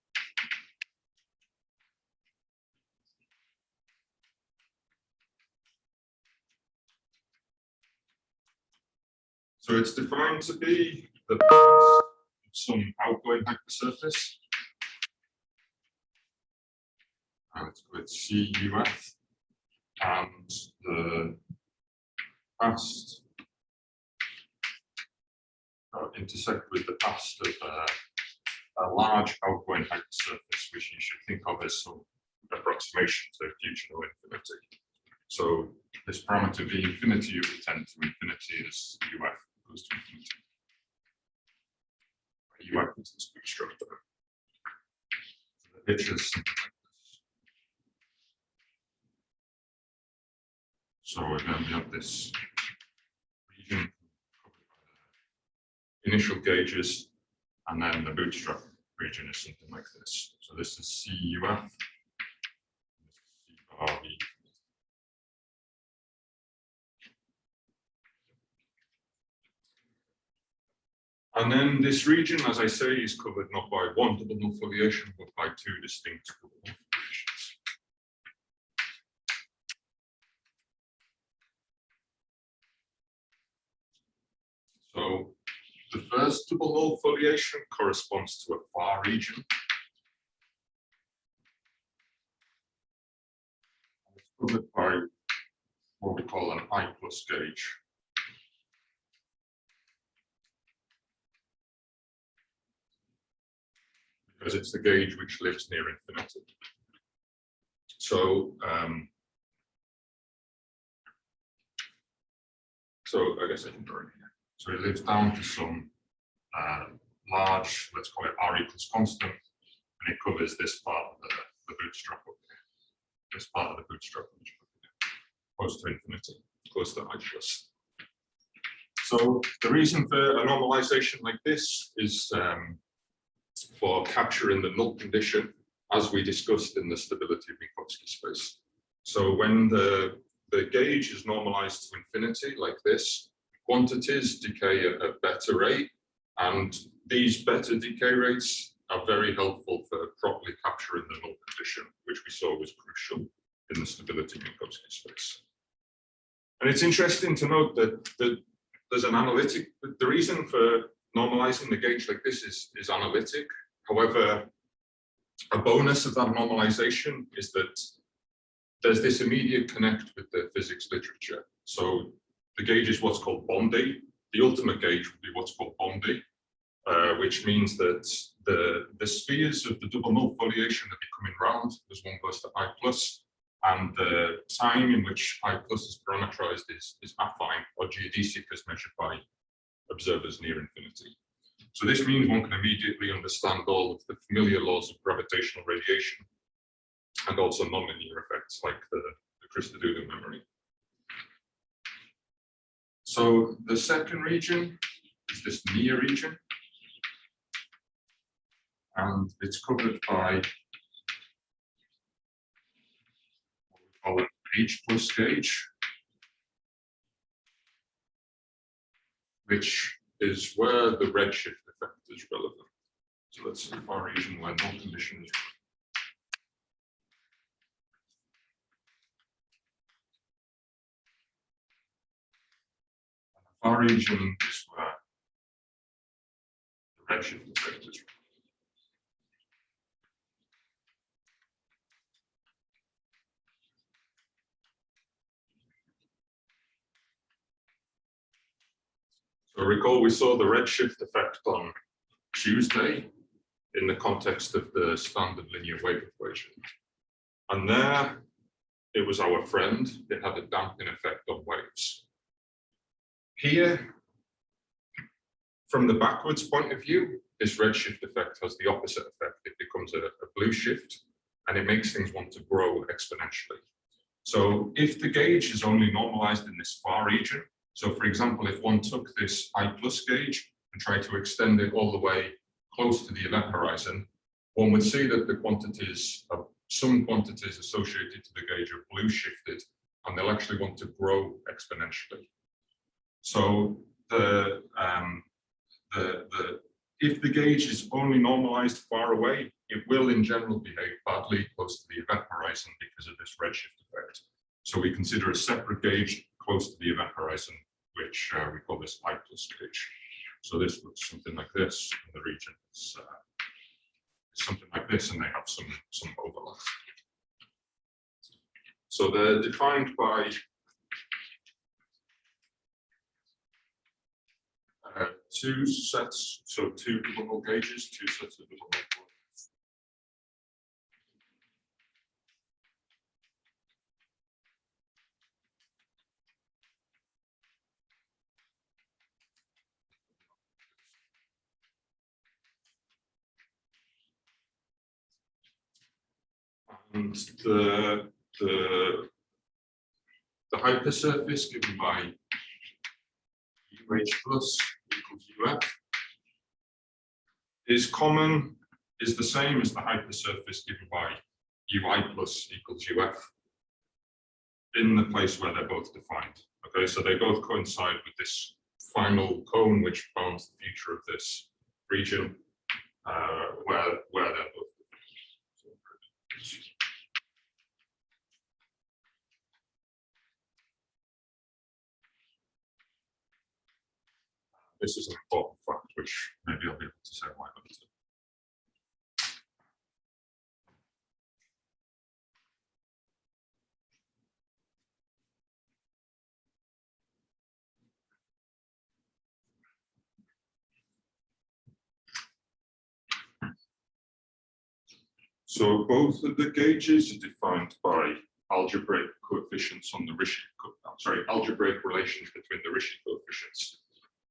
so it's defined to be the presence of some outgoing hypersurface. And let's go with CUF and the past intersect with the past of a large outgoing hypersurface, which you should think of as some approximation to future no infinity. So this parameter V infinity you would tend to infinity as UF goes to infinity. UF is this bootstrap term. So the pitch is something like this. So again, we have this region covered by the initial gauges, and then the bootstrap region is something like this. So this is CUF, this is CRV. And then this region, as I say, is covered not by one double null foliation, but by two distinct double null foliations. So the first double null foliation corresponds to a far region. covered by what we call an I plus gauge. Because it's the gauge which lives near infinity. So, I guess I can draw it here. So it lives down to some large, let's call it R equals constant, and it covers this part of the bootstrap up here. This part of the bootstrap, which close to infinity, close to I plus. So the reason for a normalization like this is for capturing the null condition, as we discussed in the stability of Minkowski space. So when the gauge is normalized to infinity like this, quantities decay at a better rate, and these better decay rates are very helpful for properly capturing the null condition, which we saw was crucial in the stability of Minkowski space. And it's interesting to note that there's an analytic, the reason for normalizing the gauge like this is analytic. However, a bonus of that normalization is that there's this immediate connect with the physics literature. So the gauge is what's called Bondi. The ultimate gauge would be what's called Bondi, which means that the spheres of the double null foliation are becoming round as one goes to I plus, and the time in which I plus is parameterized is affine or geodesic as measured by observers near infinity. So this means one can immediately understand all of the familiar laws of gravitational radiation and also nonlinear effects like the Christodoulou memory. So the second region is this near region, and it's covered by what we call an H plus gauge, which is where the redshift effect is relevant. So that's the far region where null condition is. And the far region is where the redshift effect is. So recall we saw the redshift effect on Tuesday in the context of the standard linear wave equation. And there, it was our friend, it had a damping effect on waves. Here, from the backwards point of view, this redshift effect has the opposite effect. It becomes a blue shift, and it makes things want to grow exponentially. So if the gauge is only normalized in this far region, so for example, if one took this I plus gauge and tried to extend it all the way close to the event horizon, one would see that the quantities of some quantities associated to the gauge are blue shifted, and they'll actually want to grow exponentially. So if the gauge is only normalized far away, it will in general behave badly close to the event horizon because of this redshift effect. So we consider a separate gauge close to the event horizon, which we call this I plus gauge. So this looks something like this in the region. It's something like this, and they have some overlap. So they're defined by two sets, so two double null gauges, two sets of double null coordinates. And the hypersurface given by UH plus equals UF is the same as the hypersurface given by UI plus equals UF in the place where they're both defined. Okay, so they both coincide with this final cone which bounds the future of this region where they're both defined. This is an important fact, which maybe I'll be able to say why later. So both of the gauges are defined by algebraic coefficients on the Rishi, algebraic relations between the Rishi coefficients.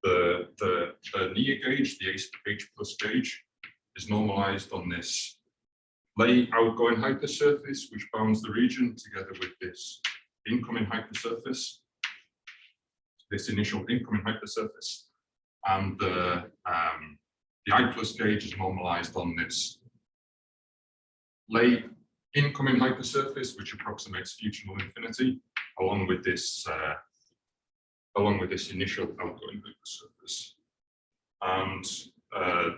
The near gauge, the H plus gauge, is normalized on this late outgoing hypersurface, which bounds the region together with this incoming hypersurface, this initial incoming hypersurface. And the I plus gauge is normalized on this late incoming hypersurface, which approximates future null infinity, along with this initial outgoing hypersurface. And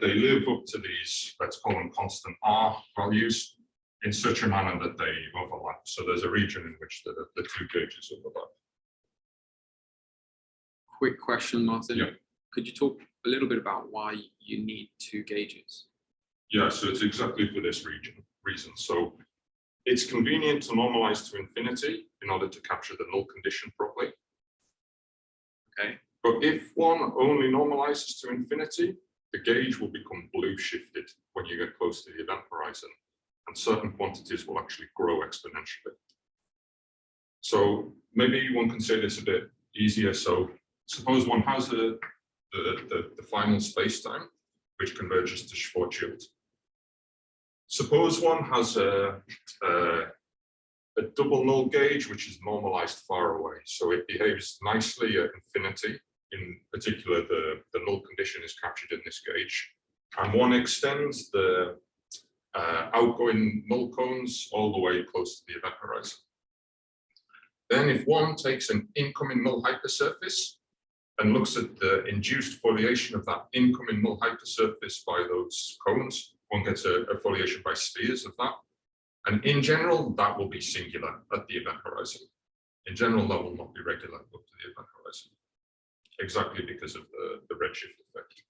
they live up to these, let's call them constant R values, in such a manner that they overlap. So there's a region in which the two gauges overlap. Quick question, Martin. Yeah. Could you talk a little bit about why you need two gauges? Yeah, so it's exactly for this reason. So it's convenient to normalize to infinity in order to capture the null condition properly. Okay. But if one only normalizes to infinity, the gauge will become blue shifted when you get close to the event horizon, and certain quantities will actually grow exponentially. So maybe one can say this a bit easier. So suppose one has the final spacetime, which converges to Schwarzschild. Suppose one has a double null gauge, which is normalized far away. So it behaves nicely at infinity. In particular, the null condition is captured in this gauge. And one extends the outgoing null cones all the way close to the event horizon. Then if one takes an incoming null hypersurface and looks at the induced foliation of that incoming null hypersurface by those cones, one gets a foliation by spheres of that. And in general, that will be singular at the event horizon. In general, that will not be regular up to the event horizon, exactly because of the redshift effect.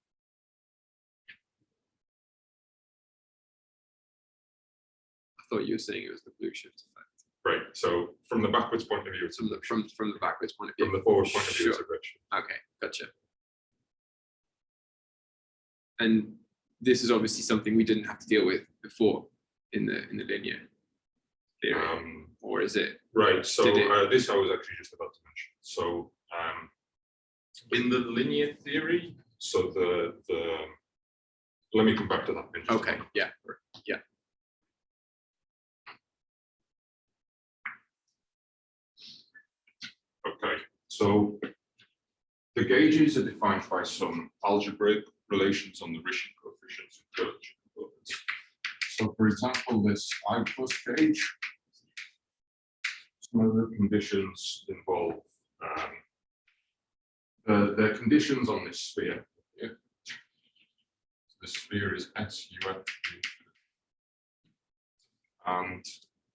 I thought you were saying it was the blue shift effect. Right. So from the backwards point of view, it's a From the backwards point of view. from the forward point of view, Sure. it's a redshift. Okay, gotcha. And this is obviously something we didn't have to deal with before in the linear theory, or is it? Right. So Did this I was actually just about to mention. So in the linear theory, so let me come back to that. In just a Okay. moment. Yeah. Okay. So the gauges are defined by some algebraic relations on the Rishi coefficients and curvature components. So for example, this I plus gauge, some of the conditions involve the conditions on this sphere. Yeah. The sphere is SUF. And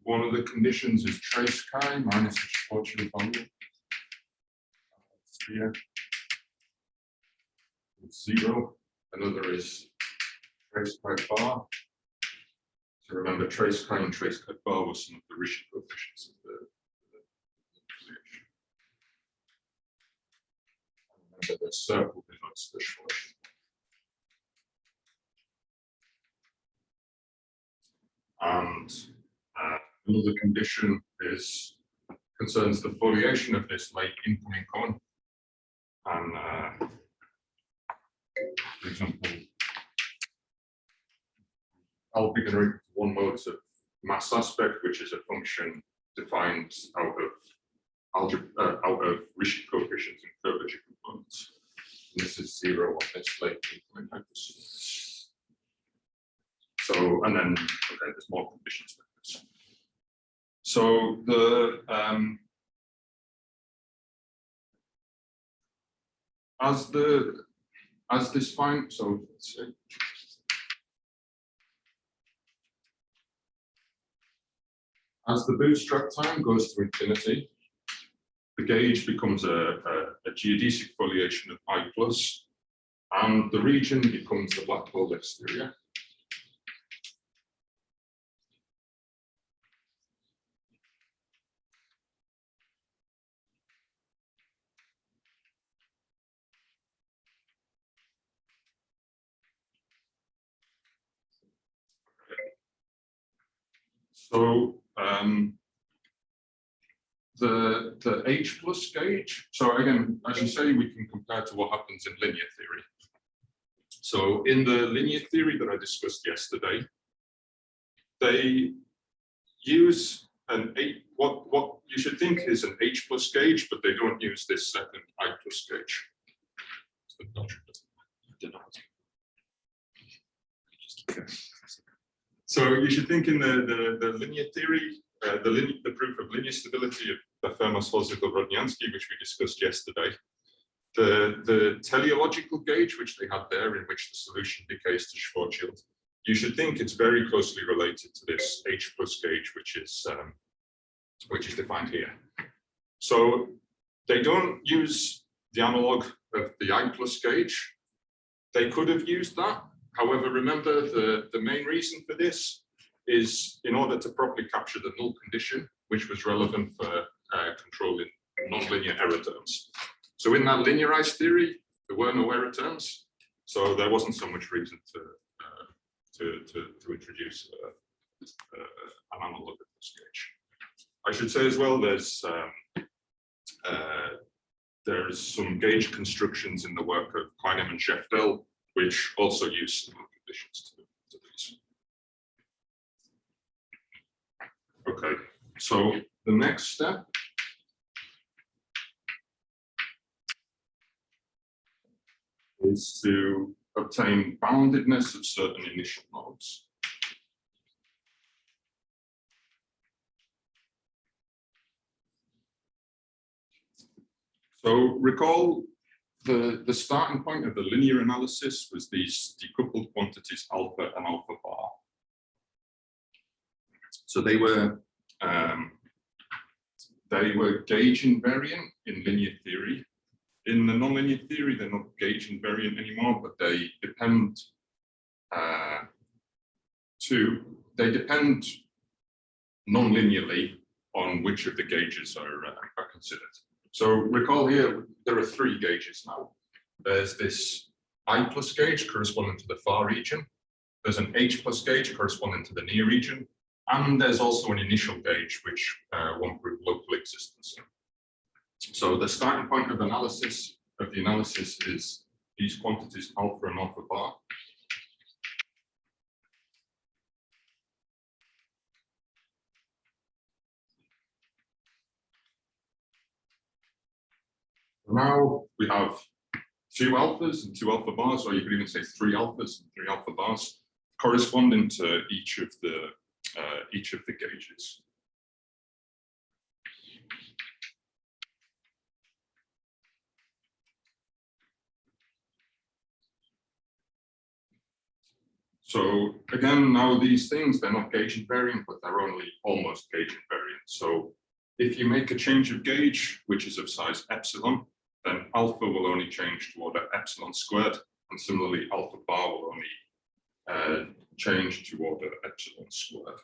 one of the conditions is trace chi minus the Schwarzschild value. Sphere is 0. Another is trace chi bar. So remember, trace chi and trace chi bar were some of the Rishi coefficients of the creation. Remember, the circle denotes the Schwarzschild. And another condition concerns the foliation of this late incoming cone. And for example, I'll be going to one mode of mass aspect, which is a function defined out of Rishi coefficients and curvature components. And this is 0 on this late incoming hypersurface. So, and then, okay, there's more conditions like this. So as this fine, so let's see. As the bootstrap time goes to infinity, the gauge becomes a geodesic foliation of I plus, and the region becomes the black hole exterior. So the H plus gauge. So again, as you say, we can compare to what happens in linear theory. So in the linear theory that I discussed yesterday, they use an what you should think is an H plus gauge, but they don't use this second I plus gauge. So you should think in the linear theory, the proof of linear stability of Dafermos, Holzegel, Rodnianski, which we discussed yesterday, the teleological gauge, which they had there, in which the solution decays to Schwarzschild, you should think it's very closely related to this H plus gauge, which is defined here. So they don't use the analog of the I plus gauge. They could have used that. However, remember the main reason for this is in order to properly capture the null condition, which was relevant for controlling nonlinear error terms. So in that linearized theory, there were no error terms, so there wasn't so much reason to introduce an analog of this gauge. I should say as well, there's some gauge constructions in the work of Kleinem and Scheftel, which also use similar conditions to these. Okay, so the next step is to obtain boundedness of certain initial nodes. So recall the starting point of the linear analysis was these decoupled quantities alpha and alpha bar. So they were gauge invariant in linear theory. In the nonlinear theory, they're not gauge invariant anymore, but they depend non-linearly on which of the gauges are considered. So recall here, there are three gauges now. There's this I plus gauge corresponding to the far region. There's an H plus gauge corresponding to the near region. And there's also an initial gauge, which won't prove local existence. So the starting point of the analysis is these quantities alpha and alpha bar. Now we have two alphas and two alpha bars, or you could even say three alphas and three alpha bars, corresponding to each of the gauges. So again, now these things, they're not gauge invariant, but they're only almost gauge invariant. So if you make a change of gauge, which is of size epsilon, then alpha will only change to order epsilon squared, and similarly alpha bar will only change to order epsilon squared.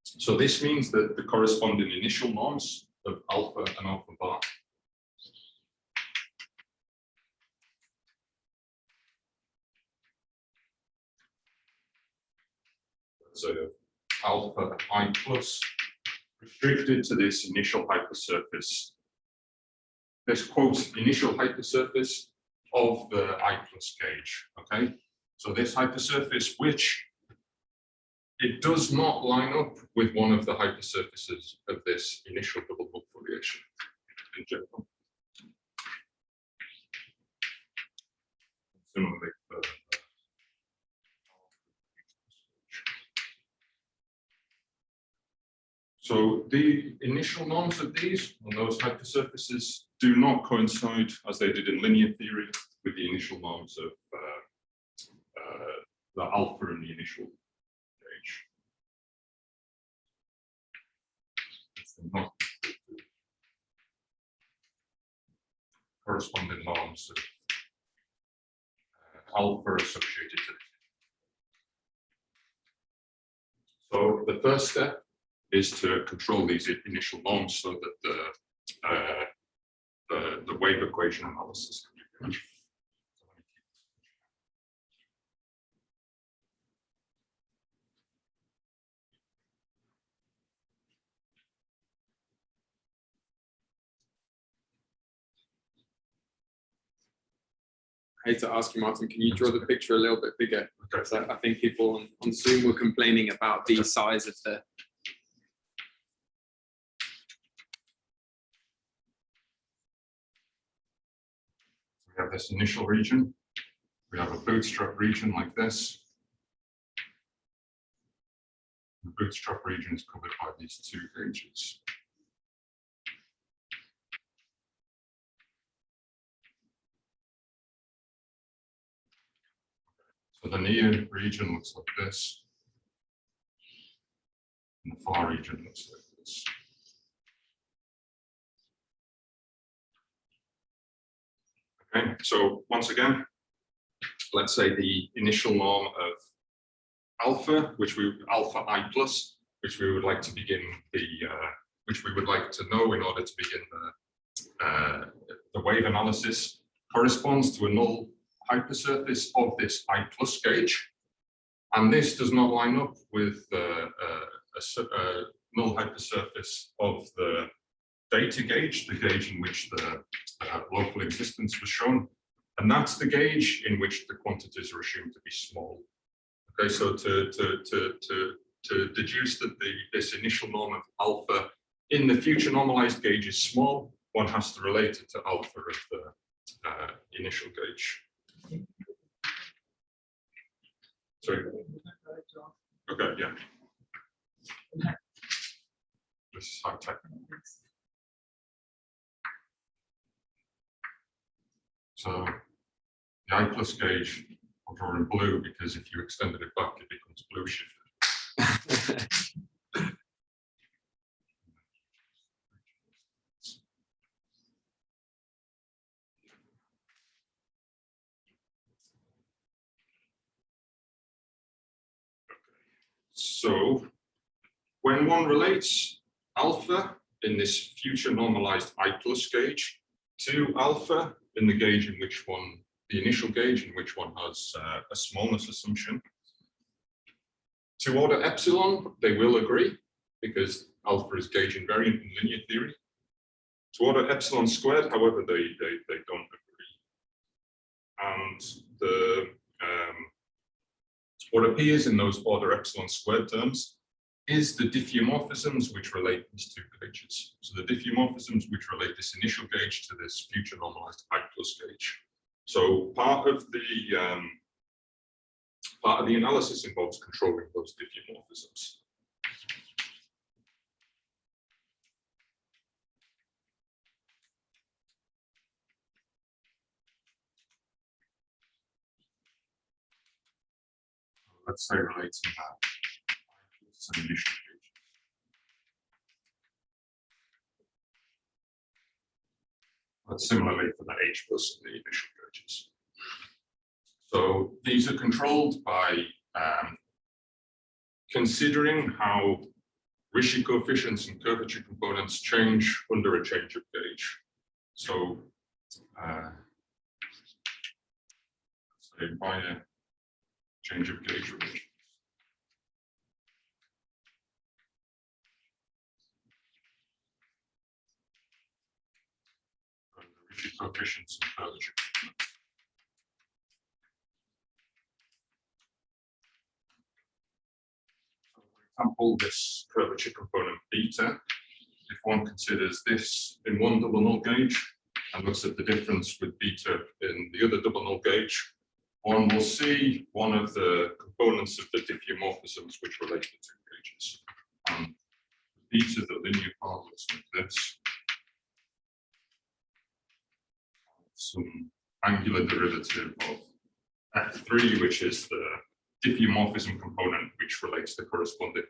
So this means that the corresponding initial norms of alpha and alpha bar so alpha I plus restricted to this initial hypersurface, this quote initial hypersurface of the I plus gauge. Okay, so this hypersurface, which it does not line up with one of the hypersurfaces of this initial double book foliation in general. Similarly, so the initial norms of these on those hypersurfaces do not coincide, as they did in linear theory, with the initial norms of the alpha in the initial gauge. Not corresponding norms of alpha associated to it. So the first step is to control these initial norms so that the wave equation analysis can be done. hate to ask you, Martin, can you draw the picture a little bit bigger? Because I think people on Zoom were complaining about the size of the. We have this initial region. We have a bootstrap region like this. The bootstrap region is covered by these two gauges. So the near region looks like this, and the far region looks like this. Okay, so once again, let's say the initial norm of alpha, alpha I plus, which we would like to begin which we would like to know in order to begin the wave analysis, corresponds to a null hypersurface of this I plus gauge, and this does not line up with a null hypersurface of the data gauge, the gauge in which the local existence was shown, and that's the gauge in which the quantities are assumed to be small. Okay, so to deduce that this initial norm of alpha in the future normalized gauge is small, one has to relate it to alpha of the initial gauge. Sorry. Okay, yeah. This is high tech. So the I plus gauge I'll draw in blue because if you extended it back, it becomes blue shifted. So when one relates alpha in this future normalized I plus gauge to alpha in the gauge in which the initial gauge in which one has a smallness assumption, to order epsilon, they will agree because alpha is gauge invariant in linear theory. To order epsilon squared, however, they don't agree. And what appears in those order epsilon squared terms is the diffeomorphisms which relate these two gauges. So the diffeomorphisms which relate this initial gauge to this future normalized I plus gauge. So part of the analysis involves controlling those diffeomorphisms. Let's say relating that to an initial gauge. But similarly for the H plus and the initial gauges. So these are controlled by considering how Ricci coefficients and curvature components change under a change of gauge. So say by a change of gauge relation. And the Ricci coefficients and curvature. So for example, this curvature component beta, if one considers this in one double null gauge and looks at the difference with beta in the other double null gauge, one will see one of the components of the diffeomorphisms which relate to two gauges. Beta, the linear part, looks like this. Some angular derivative of F3, which is the diffeomorphism component which relates the corresponding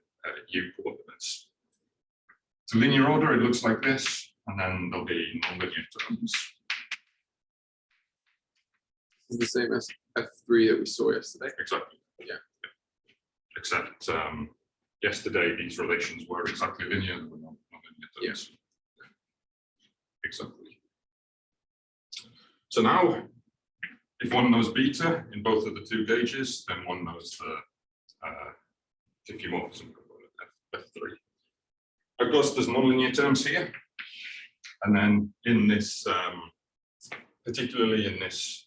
U coordinates. To linear order, it looks like this, and then there'll be nonlinear terms. This is the same as F3 that we saw yesterday. Exactly. Yeah. Except yesterday these relations were exactly linear, they were nonlinear terms. Yeah. Exactly. So now, if one knows beta in both of the two gauges, then one knows the diffeomorphism component F3. Of course, there's nonlinear terms here, and then in this, particularly in this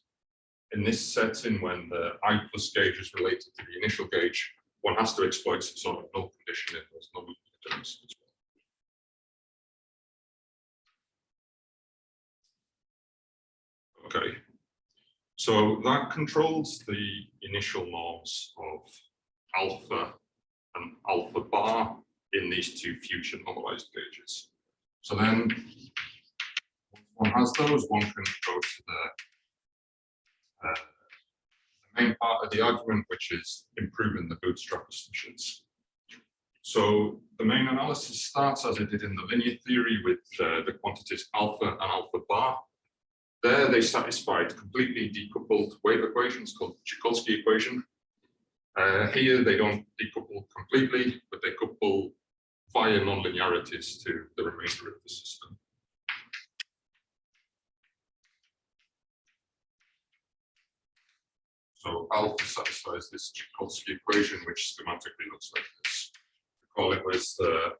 in this setting, when the I plus gauge is related to the initial gauge, one has to exploit some sort of null condition in those nonlinear terms as well. Okay, so that controls the initial norms of alpha and alpha bar in these two future normalized gauges. So then, once one has those, one can go to the main part of the argument, which is improving the bootstrap assumptions. So the main analysis starts as it did in the linear theory with the quantities alpha and alpha bar. There they satisfied completely decoupled wave equations called the Jokulski equation. Here they don't decouple completely, but they couple via nonlinearities to the remainder of the system. So alpha satisfies this Jokulski equation, which schematically looks like this. We call it as the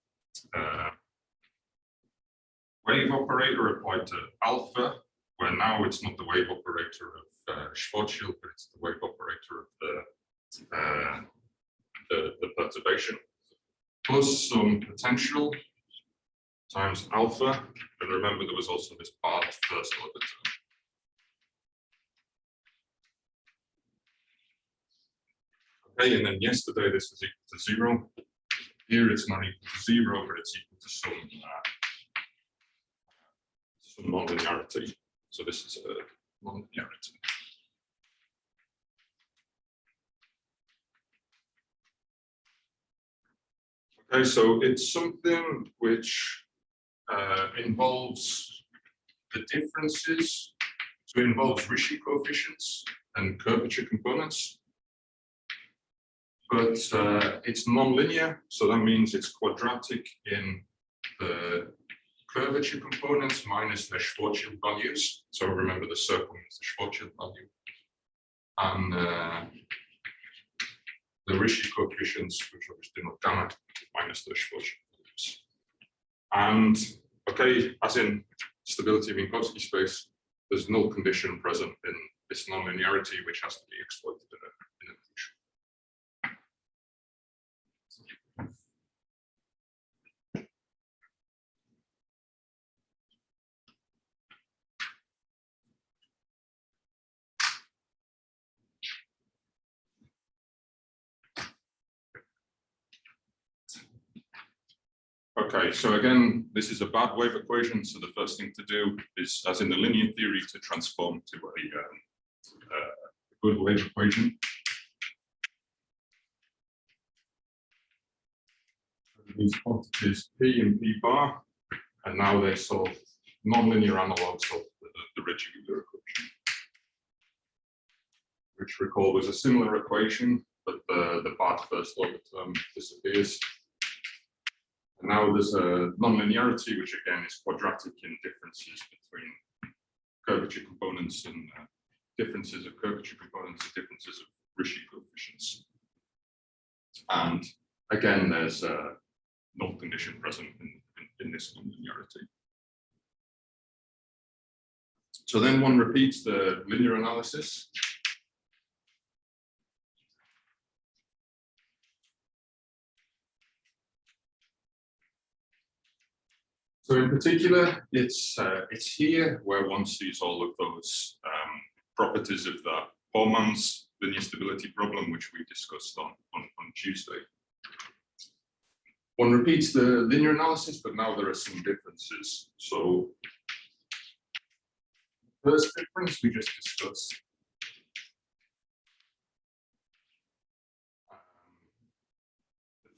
wave operator applied to alpha, where now it's not the wave operator of Schwarzschild, but it's the wave operator of the perturbation, plus some potential times alpha. And remember, there was also this part first order term. Okay, and then yesterday this was equal to 0. Here it's not equal to 0, but it's equal to some nonlinearity. So this is a nonlinearity. Okay, so it's something which involves the differences. So it involves Ricci coefficients and curvature components. But it's nonlinear, so that means it's quadratic in the curvature components minus the Schwarzschild values. So remember, the circle is the Schwarzschild value. And the Ricci coefficients, which obviously denote gamma, minus the Schwarzschild values. And okay, as in stability of Minkowski space, there's null condition present in this nonlinearity, which has to be exploited in a function. Okay, so again, this is a bad wave equation. So the first thing to do is, as in the linear theory, to transform to a good wave equation. These quantities P and P bar, and now they solve nonlinear analogs of the Ricci equation, which recall was a similar equation, but the bad first order term disappears. And now there's a nonlinearity, which again is quadratic in differences between curvature components and differences of curvature components and differences of Ricci coefficients. And again, there's a null condition present in this nonlinearity. So then one repeats the linear analysis. So in particular, it's here where one sees all of those properties of the Bormann's linear stability problem, which we discussed on Tuesday. One repeats the linear analysis, but now there are some differences. So first difference we just discussed.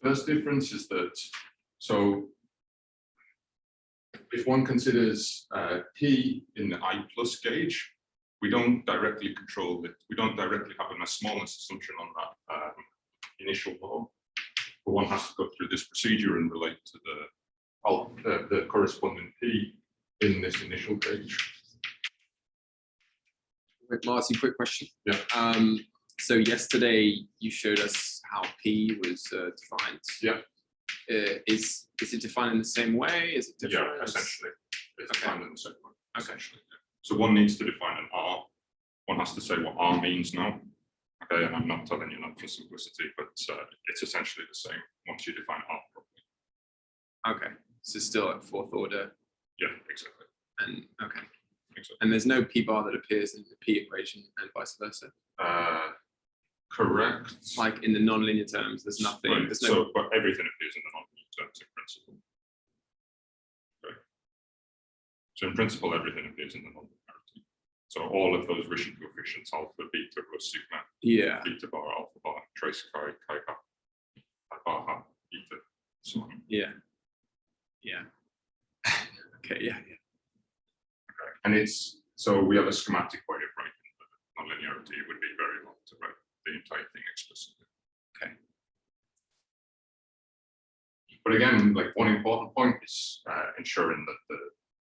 The first difference is that, so if one considers P in the I plus gauge, we don't directly control it. We don't directly have a mass smallness assumption on that initial norm. But one has to go through this procedure and relate to the corresponding P in this initial gauge. Wait, Marty, quick question. Yeah. So yesterday you showed us how P was defined. Yeah. Is it defined in the same way? Is it different? Yeah, essentially. It's Okay. defined in the same way, essentially. Yeah. So one needs to define an R one has to say what R means now. Okay, and I'm not telling you that for simplicity, but it's essentially the same once you define R properly. Okay, so still at fourth order. Yeah, exactly. And okay. Exactly. And there's no P bar that appears in the P equation and vice versa. Correct. Like in the nonlinear terms, there's nothing. Right. There's no. So, but everything appears in the nonlinear terms in principle. Okay. So in principle, everything appears in the nonlinearity. So all of those Rishi coefficients, alpha, beta, rho, sigma, Yeah. beta bar, alpha bar, trace chi, chi bar, chi bar, ha, beta, so on. Yeah. Yeah. Okay. Yeah. Yeah. Okay. And it's so we have a schematic way of writing the nonlinearity. It would be very long to write the entire thing explicitly. Okay. But again, like one important point is ensuring that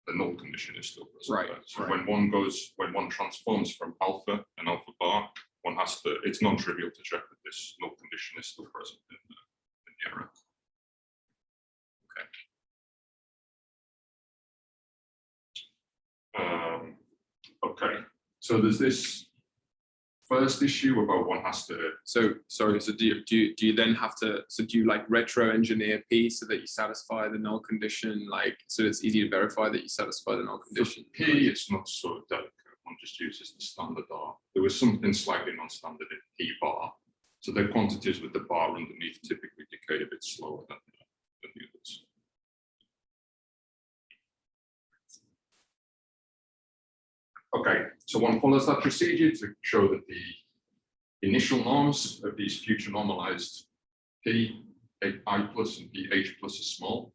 the null condition is still present. Right, So right. when one transforms from alpha and alpha bar, one has to. It's non-trivial to check that this null condition is still present in the error. Okay, so there's this first issue about one has to. So sorry. So do you then have to? So do you like retro engineer P so that you satisfy the null condition? Like so it's easy to verify that you satisfy the null condition. P, it's not so delicate. One just uses the standard R. There was something slightly non-standard in P bar. So the quantities with the bar underneath typically decay a bit slower than the others. Okay, so one follows that procedure to show that the initial norms of these future normalized P, I plus and PH plus are small.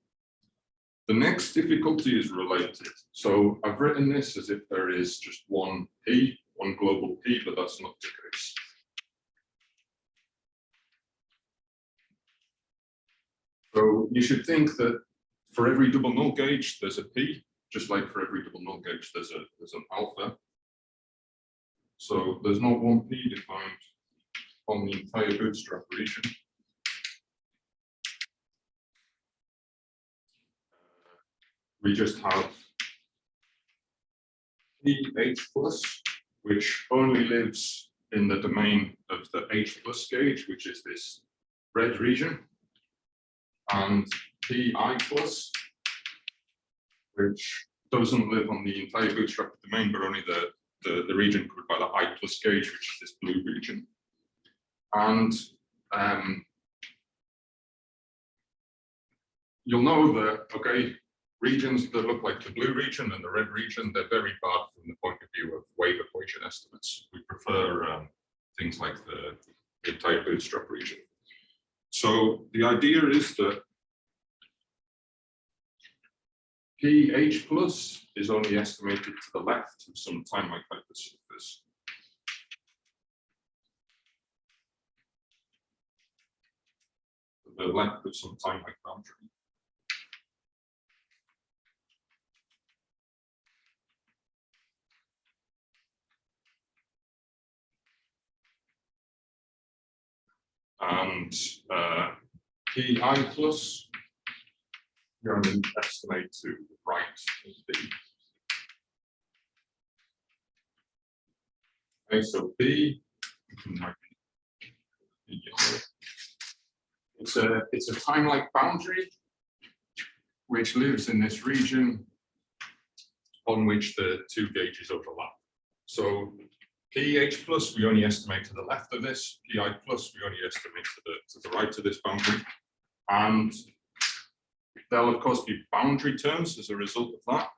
The next difficulty is related. So I've written this as if there is just one P, one global P, but that's not the case. So you should think that for every double null gauge, there's a P, just like for every double null gauge, there's an alpha. So there's not one P defined on the entire bootstrap region. We just have PH plus, which only lives in the domain of the H plus gauge, which is this red region, and PI plus, which doesn't live on the entire bootstrap domain, but only the region covered by the I plus gauge, which is this blue region. And you'll know that, okay, regions that look like the blue region and the red region, they're very bad from the point of view of wave equation estimates. We prefer things like the entire bootstrap region. So the idea is that PH plus is only estimated to the left of some time-like hypersurface. The length of some time-like boundary. And PI plus, you're going to estimate to right as B. Okay, so B, it's a time-like boundary which lives in this region on which the two gauges overlap. So PH plus, we only estimate to the left of this. PI plus, we only estimate to the right of this boundary. And there'll, of course, be boundary terms as a result of that.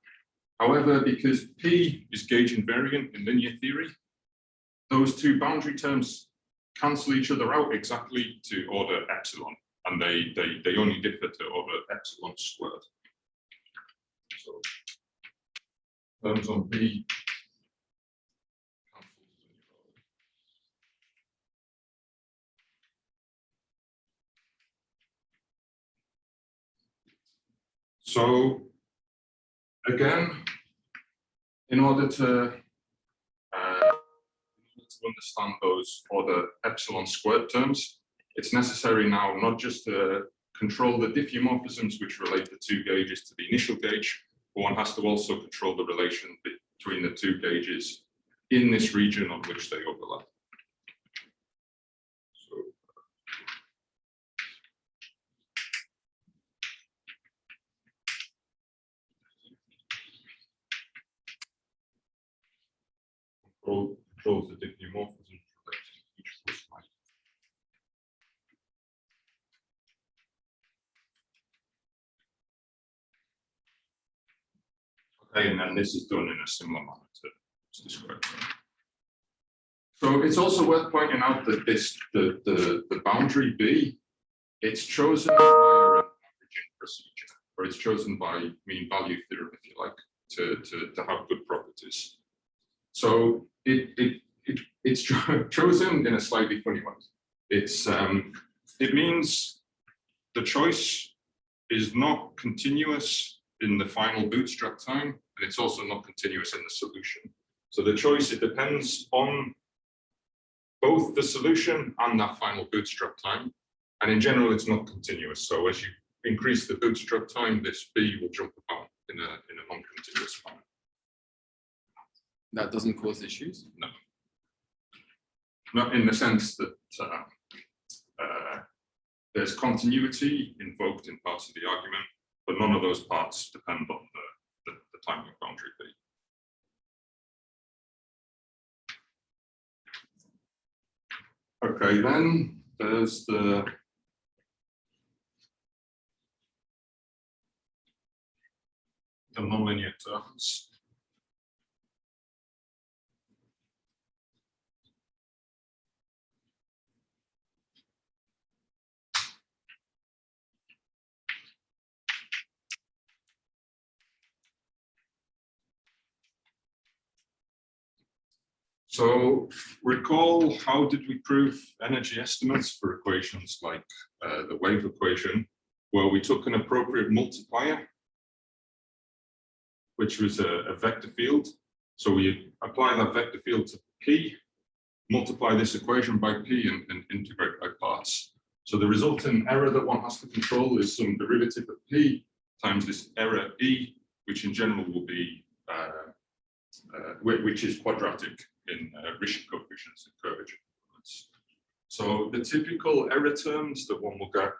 However, because P is gauge invariant in linear theory, those two boundary terms cancel each other out exactly to order epsilon, and they only differ to order epsilon squared. So terms on P. So again, in order to understand those order epsilon squared terms, it's necessary now not just to control the diffeomorphisms which relate the two gauges to the initial gauge, but one has to also control the relation between the two gauges in this region on which they overlap. So controls the diffeomorphism related to each coastline. Okay, and then this is done in a similar manner to described. So it's also worth pointing out that the boundary B, it's chosen by an averaging procedure, or it's chosen by mean value theorem, if you like, to have good properties. So it's chosen in a slightly funny way. It means the choice is not continuous in the final bootstrap time, and it's also not continuous in the solution. So the choice, it depends on both the solution and that final bootstrap time. And in general, it's not continuous. So as you increase the bootstrap time, this B will jump about in a non-continuous manner. That doesn't cause issues? No. Not in the sense that there's continuity invoked in parts of the argument, but none of those parts depend on the timing boundary B. Okay, then there's the nonlinear terms. So recall, how did we prove energy estimates for equations like the wave equation? Well, we took an appropriate multiplier, which was a vector field. So we apply that vector field to P, multiply this equation by P, and integrate by parts. So the resultant error that one has to control is some derivative of P times this error E, which in general will be, which is quadratic in Rishi coefficients and curvature. So the typical error terms that one will get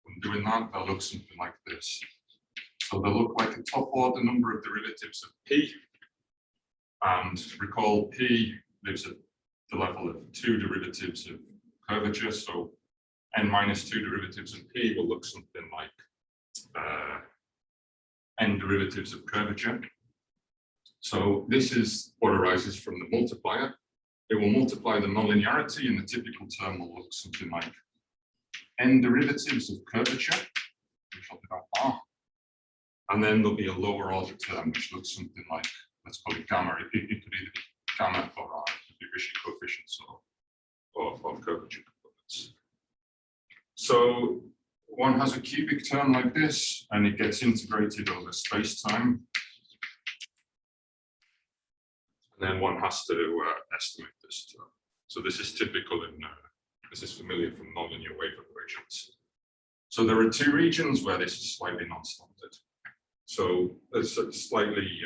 when doing that, they'll look something like this. So they'll look like a top order number of derivatives of P. And recall P lives at the level of 2 derivatives of curvature. So n minus 2 derivatives of P will look something like n derivatives of curvature. So this is what arises from the multiplier. It will multiply the nonlinearity, and the typical term will look something like n derivatives of curvature, which I'll do R. And then there'll be a lower order term, which looks something like, let's call it gamma. It could either be gamma or R, it could be Rishi coefficients or curvature components. So one has a cubic term like this, and it gets integrated over space-time. And then one has to estimate this term. So this is typical in, this is familiar from nonlinear wave equations. So there are 2 regions where this is slightly non-standard. So it's slightly,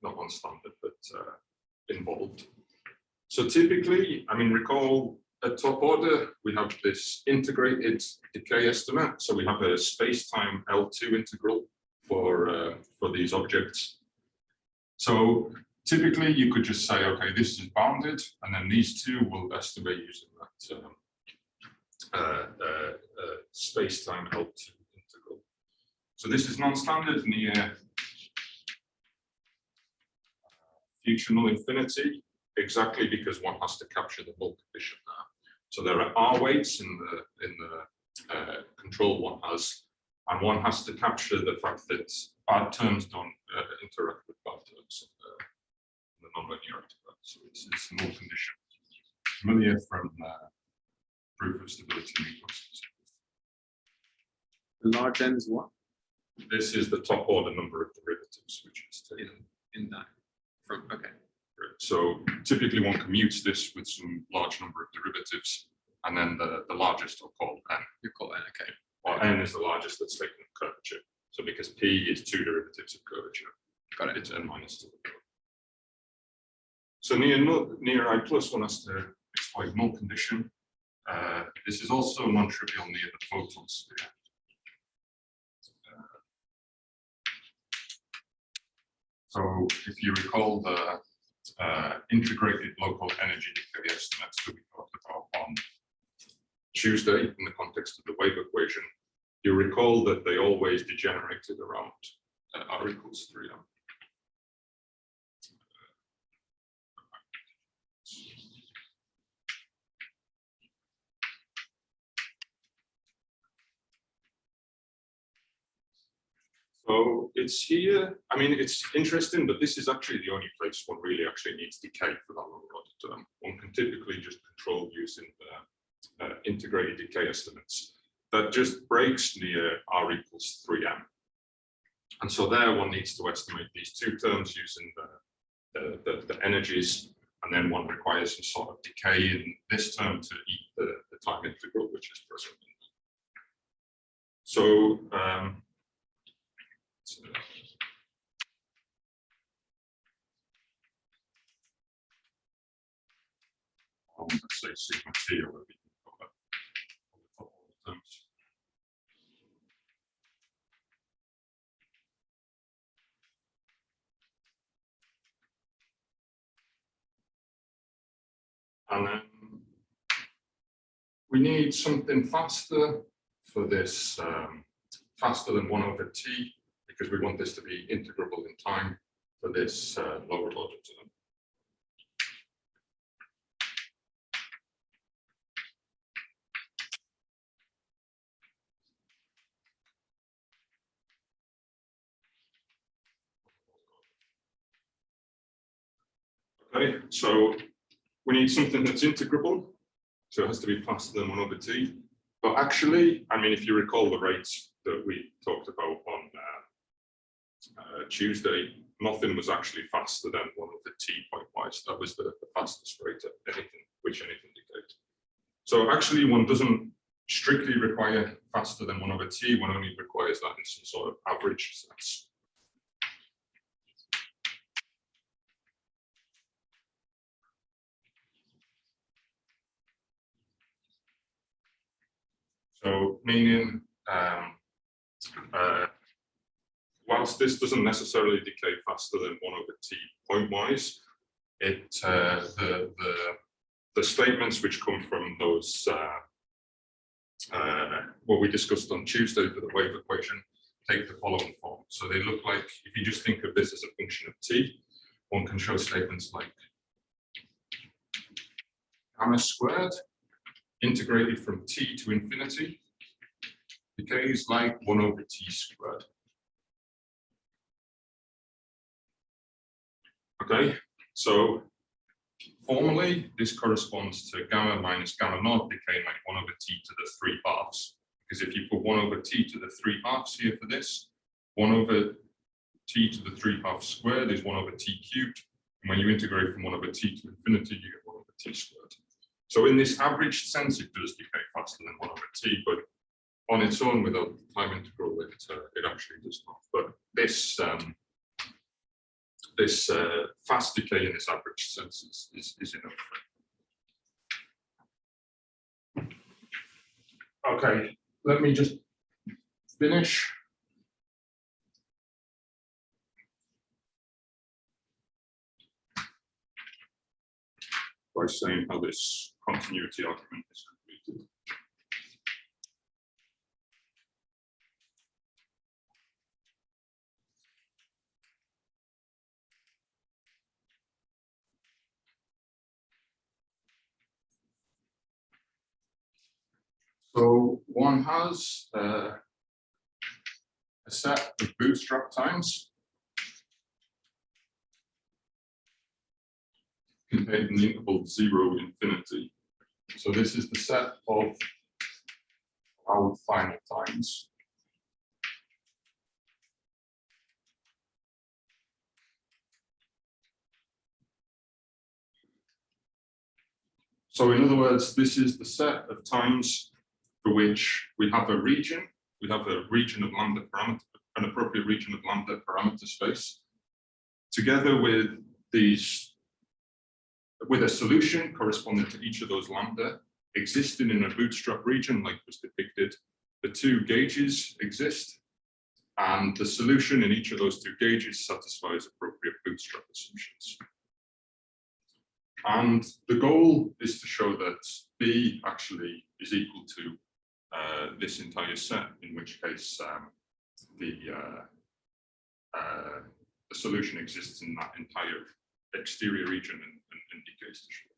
not non-standard, but involved. So typically, I mean, recall at top order, we have this integrated decay estimate. So we have a space-time L2 integral for these objects. So typically, you could just say, okay, this is bounded, and then these 2 will estimate using that space-time L2 integral. So this is non-standard near future null infinity, exactly because one has to capture the bulk condition there. So there are R weights in the control one has, and one has to capture the fact that bad terms don't interact with bad terms. The nonlinearity. So this is null condition. Familiar from proof of stability Minicourse. The large n is what? This is the top order number of derivatives, which is taken in that. From okay. So typically one commutes this with some large number of derivatives, and then the largest are called n. You call n, okay. Well, n is the largest that's taken of curvature. So because P is 2 derivatives of curvature, Got it. It's n minus 2. So near I plus one has to exploit null condition. This is also non-trivial near the photon sphere. So if you recall the integrated local energy decay estimates that we talked about on Tuesday in the context of the wave equation, you recall that they always degenerated around r equals 3m. So it's here. I mean, it's interesting, but this is actually the only place one really actually needs decay for that lower order term. One can typically just control using the integrated decay estimates. That just breaks near r equals 3m. And so there one needs to estimate these two terms using the energies, and then one requires some sort of decay in this term to eat the time integral, which is present. So let's say sigma t, or whatever you can call that, for all the terms. And then we need something faster for this, faster than 1 over t, because we want this to be integrable in time for this lower order term. Okay, so we need something that's integrable, so it has to be faster than 1 over t. But actually, I mean, if you recall the rates that we talked about on Tuesday, nothing was actually faster than 1 over t pointwise. That was the fastest rate at anything, which anything decayed. So actually, one doesn't strictly require faster than 1 over t. One only requires that in some sort of average sense. So meaning, whilst this doesn't necessarily decay faster than 1 over t pointwise, it the statements which come from those what we discussed on Tuesday for the wave equation take the following form. So they look like, if you just think of this as a function of t, one can show statements like gamma squared integrated from t to infinity decays like 1 over t squared. Okay, so formally this corresponds to gamma minus gamma naught decaying like 1 over t to the 3 halves. Because if you put 1 over t to the 3 halves here for this, 1 over t to the 3 halves squared is 1 over t cubed. And when you integrate from 1 over t to infinity, you get 1 over t squared. So in this averaged sense, it does decay faster than 1 over t, but on its own, without the time integral, it actually does not. But this fast decay in this average sense is enough. Okay, let me just finish. By saying how this continuity argument is completed. So one has a set of bootstrap times contained in the interval 0 infinity. So this is the set of our final times. So in other words, this is the set of times for which we have a region. We have a region of lambda parameter, an appropriate region of lambda parameter space, together with these with a solution corresponding to each of those lambda existing in a bootstrap region like was depicted. The two gauges exist, and the solution in each of those two gauges satisfies appropriate bootstrap assumptions. And the goal is to show that B actually is equal to this entire set, in which case the solution exists in that entire exterior region and decays to Schwarzschild.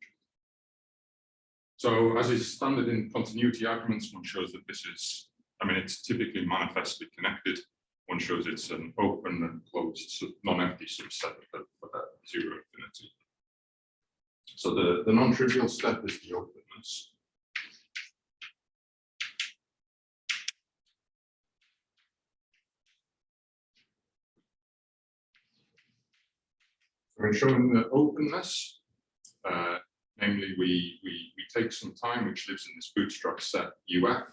So as is standard in continuity arguments, one shows that this is, I mean, it's typically manifestly connected. One shows it's an open and closed non-empty subset for zero infinity. So the non-trivial step is the openness. So in showing the openness, namely we take some time which lives in this bootstrap set UF,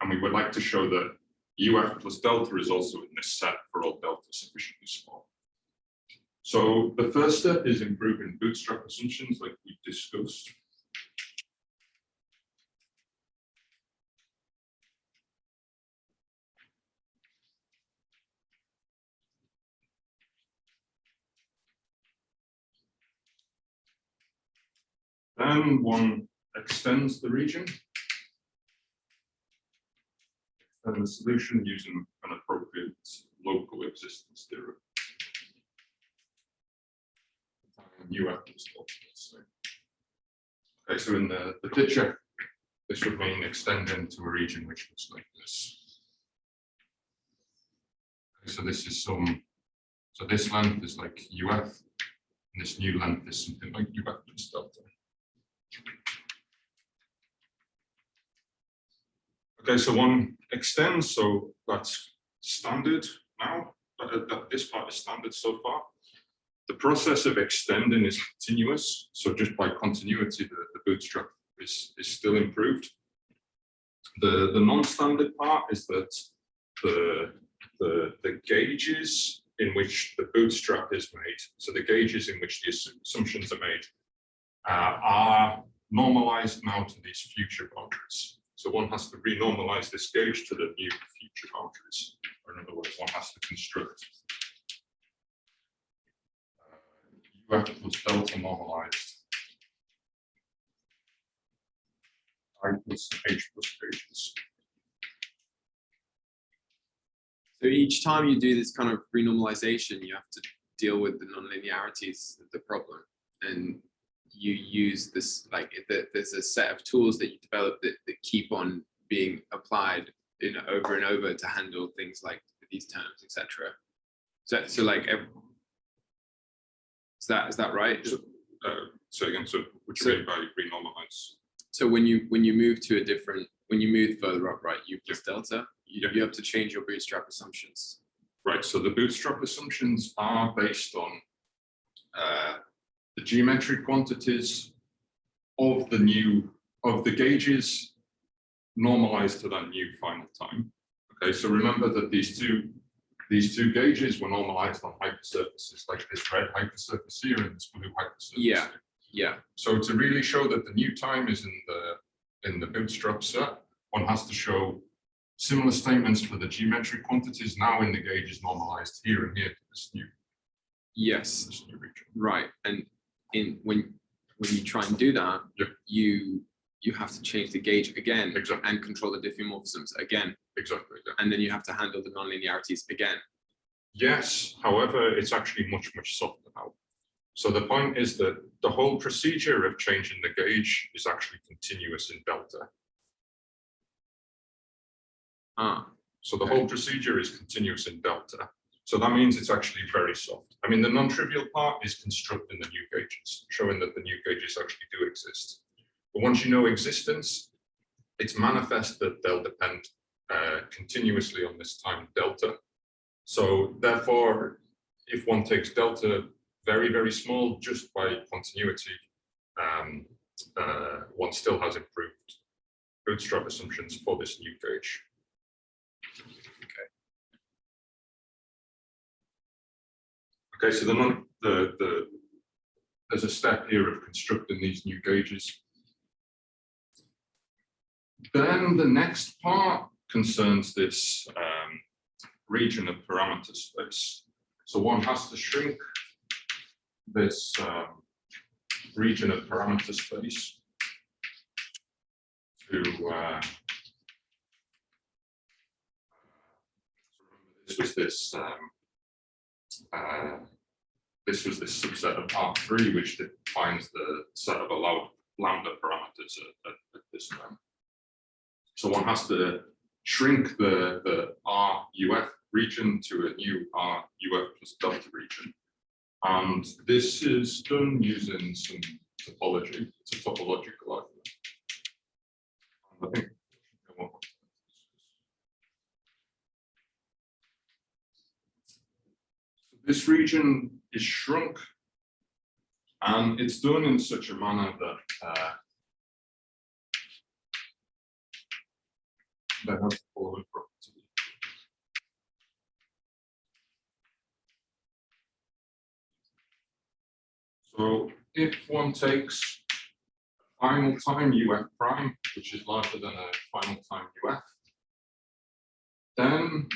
and we would like to show that UF plus delta is also in this set for all delta sufficiently small. So the first step is improving bootstrap assumptions like we discussed. Then one extends the region and the solution using an appropriate local existence theorem. UF plus delta, let's say. Okay, so in the picture, this would mean extending to a region which looks like this. Okay, so this is so this length is like UF, and this new length is something like UF plus delta. Okay, so one extends, so that's standard now. This part is standard so far. The process of extending is continuous, so just by continuity, the bootstrap is still improved. The non-standard part is that the gauges in which the bootstrap is made, so the gauges in which the assumptions are made, are normalized now to these future boundaries. So one has to renormalize this gauge to the new future boundaries, or in other words, one has to construct UF plus delta normalized I plus H plus gauges. So each time you do this kind of renormalization, you have to deal with the nonlinearities of the problem, and you use this, like there's a set of tools that you develop that keep on being applied over and over to handle things like these terms, etc. So like, is that right? So again, so what do you mean by renormalize? So when you move to a different, when you move further up, right, U plus delta, you have to change your bootstrap assumptions. Right, so the bootstrap assumptions are based on the geometric quantities of the gauges normalized to that new final time. Okay, so remember that these two gauges were normalized on hypersurfaces, like this red hypersurface here and this blue hypersurface. Yeah, yeah. So to really show that the new time is in the bootstrap set, one has to show similar statements for the geometric quantities now in the gauges normalized here and here to this new. Yes. This new region. Right, and when you try and do that, yep, you have to change the gauge again, exactly, and control the diffeomorphisms again. Exactly. Yeah. And then you have to handle the nonlinearities again. Yes, however, it's actually much softer now. So the point is that the whole procedure of changing the gauge is actually continuous in delta. So the whole procedure is continuous in delta. So that means it's actually very soft. I mean, the non-trivial part is constructing the new gauges, showing that the new gauges actually do exist. But once you know existence, it's manifest that they'll depend continuously on this time delta. So therefore, if one takes delta very small, just by continuity, one still has improved bootstrap assumptions for this new gauge. Okay, so the there's a step here of constructing these new gauges. Then the next part concerns this region of parameter space. So one has to shrink this region of parameter space to this was this subset of R3, which defines the set of allowed lambda parameters at this time. So one has to shrink the RUF region to a new RUF plus delta region. And this is done using some topology. It's a topological argument. I think this region is shrunk, and it's done in such a manner that they have the following property. So if one takes final time UF prime, which is larger than a final time UF, then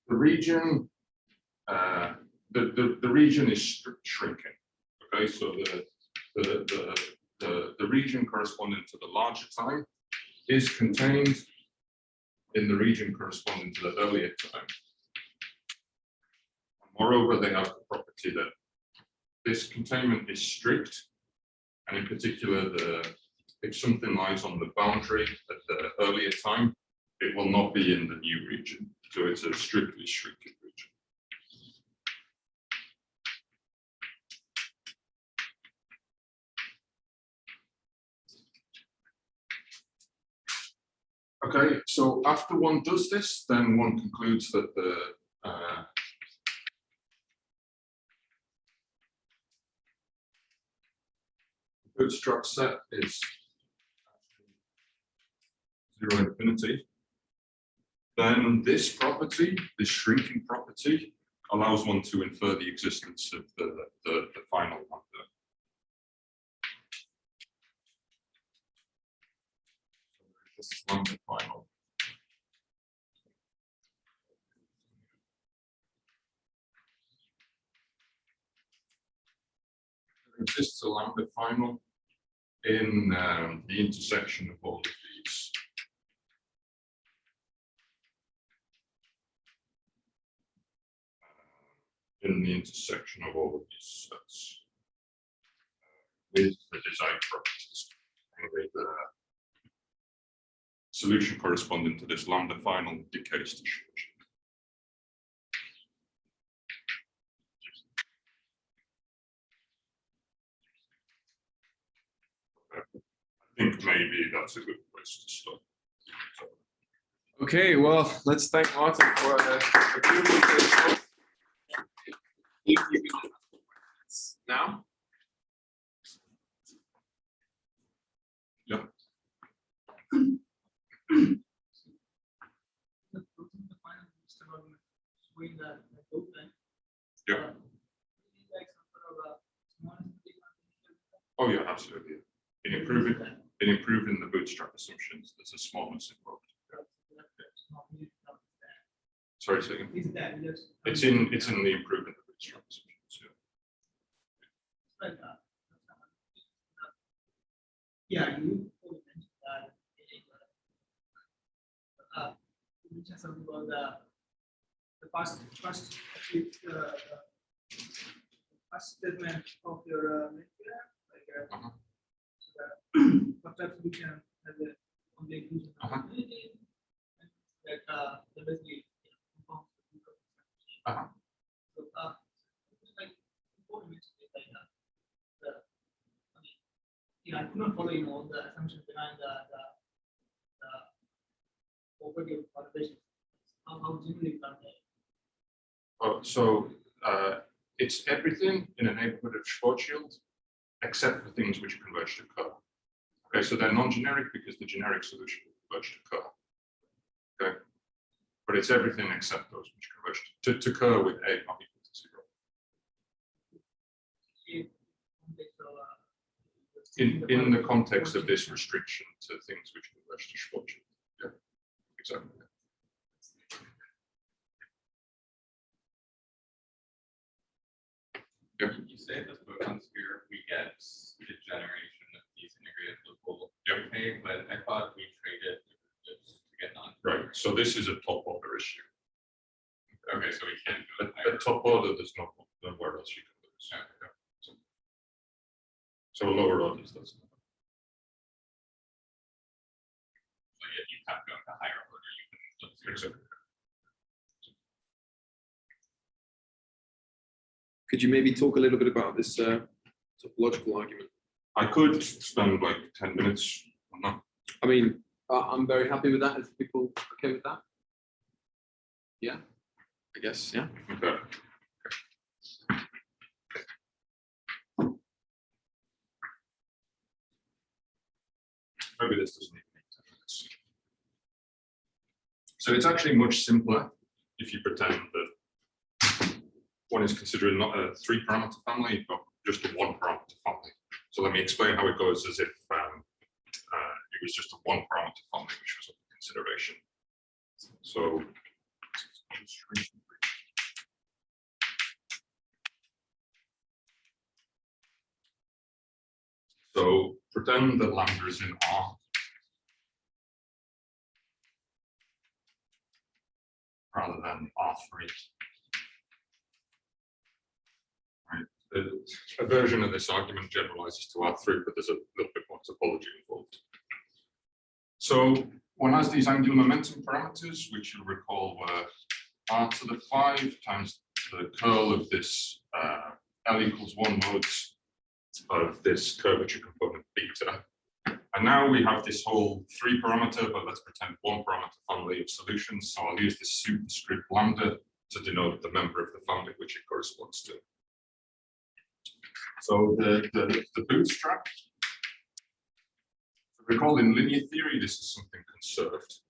the region the region is shrinking. Okay, so the region corresponding to the larger time is contained in the region corresponding to the earlier time. Moreover, they have the property that this containment is strict, and in particular, if something lies on the boundary at the earlier time, it will not be in the new region. So it's a strictly shrinking region. Okay, so after one does this, then one concludes that the bootstrap set is 0 infinity. Then this property, this shrinking property, allows one to infer the existence of the final lambda. This is lambda final. There exists a lambda final in the intersection of all of these. In the intersection of all of these sets with the design properties. Anyway, the solution corresponding to this lambda final decays to Schwarzschild. I think maybe that's a good place to start. Okay, well, let's thank Martin for a beautiful presentation. Now? Yeah. Yeah. Oh yeah, absolutely. In improving the bootstrap assumptions, there's a smallness involved. Sorry, second. It's in the improvement of bootstrap assumptions. Yeah, you mentioned that you mentioned something about the first statement of your lecture, like perhaps we can have it on the inclusion of community, and that the basically compounds the so like important is like I could not follow all the assumptions behind the property of correlation. How generally can they? So it's everything in a neighborhood of Schwarzschild, except for things which converge to Kerr. Okay, so they're non-generic because the generic solution will converge to Kerr. Okay, but it's everything except those which converge to Kerr with A not equal to 0. in the context of this restriction to things which converge to Schwarzschild. Yeah, exactly. Yeah. You say this boson sphere, we get the generation of these integrated local. Yep. Okay, but I thought we traded just to get non. Right. So this is a top order issue. Okay, so we can't do it. At top order, there's nowhere else you can do this. Yeah. So lower orders, that's not. So if you have to go to higher order, you can flip through. Exactly. Could you maybe talk a little bit about this topological argument? I could spend like 10 minutes on that. I mean, I'm very happy with that. Is people okay with that? Yeah, I guess, yeah. Okay. Maybe this doesn't even make 10 minutes. So it's actually much simpler if you pretend that one is considering not a 3-parameter family, but just a 1-parameter family. So let me explain how it goes as if it was just a 1-parameter family which was under consideration. So pretend that lambda is in R. Rather than R3. Right. A version of this argument generalizes to R3, but there's a little bit more topology involved. So one has these angular momentum parameters, which you'll recall were R to the 5 times the curl of this L equals 1 modes of this curvature component beta. And now we have this whole 3-parameter, but let's pretend 1-parameter family of solutions. So I'll use this superscript lambda to denote the member of the family which it corresponds to. So the bootstrap, recall in linear theory, this is something conserved.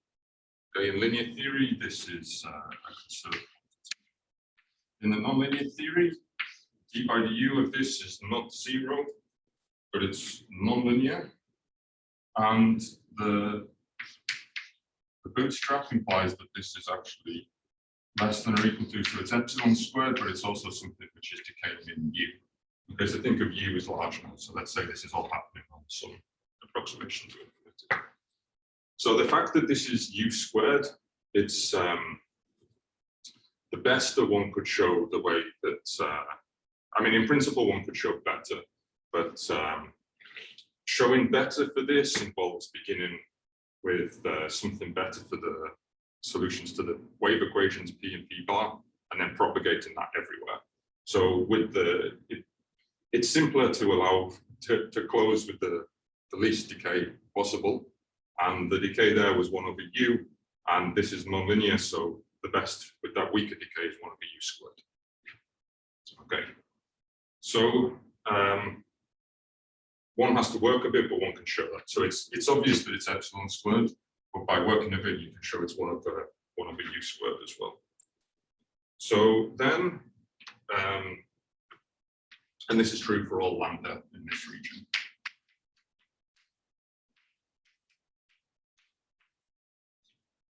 Okay, in linear theory, this is a conserved. In the nonlinear theory, d by du of this is not 0, but it's nonlinear. And the bootstrap implies that this is actually less than or equal to, so it's epsilon squared, but it's also something which is decaying in u. Okay, so think of u as large now. So let's say this is all happening on some approximation to infinity. So the fact that this is u squared, it's the best that one could show the way that, I mean, in principle, one could show better, but showing better for this involves beginning with something better for the solutions to the wave equations P and P bar, and then propagating that everywhere. So with it's simpler to allow to close with the least decay possible, and the decay there was 1 over u, and this is nonlinear, so the best with that weaker decay is 1 over u squared. Okay, so one has to work a bit, but one can show that. So it's obvious that it's epsilon squared, but by working a bit, you can show it's 1 over u squared as well. So then, and this is true for all lambda in this region.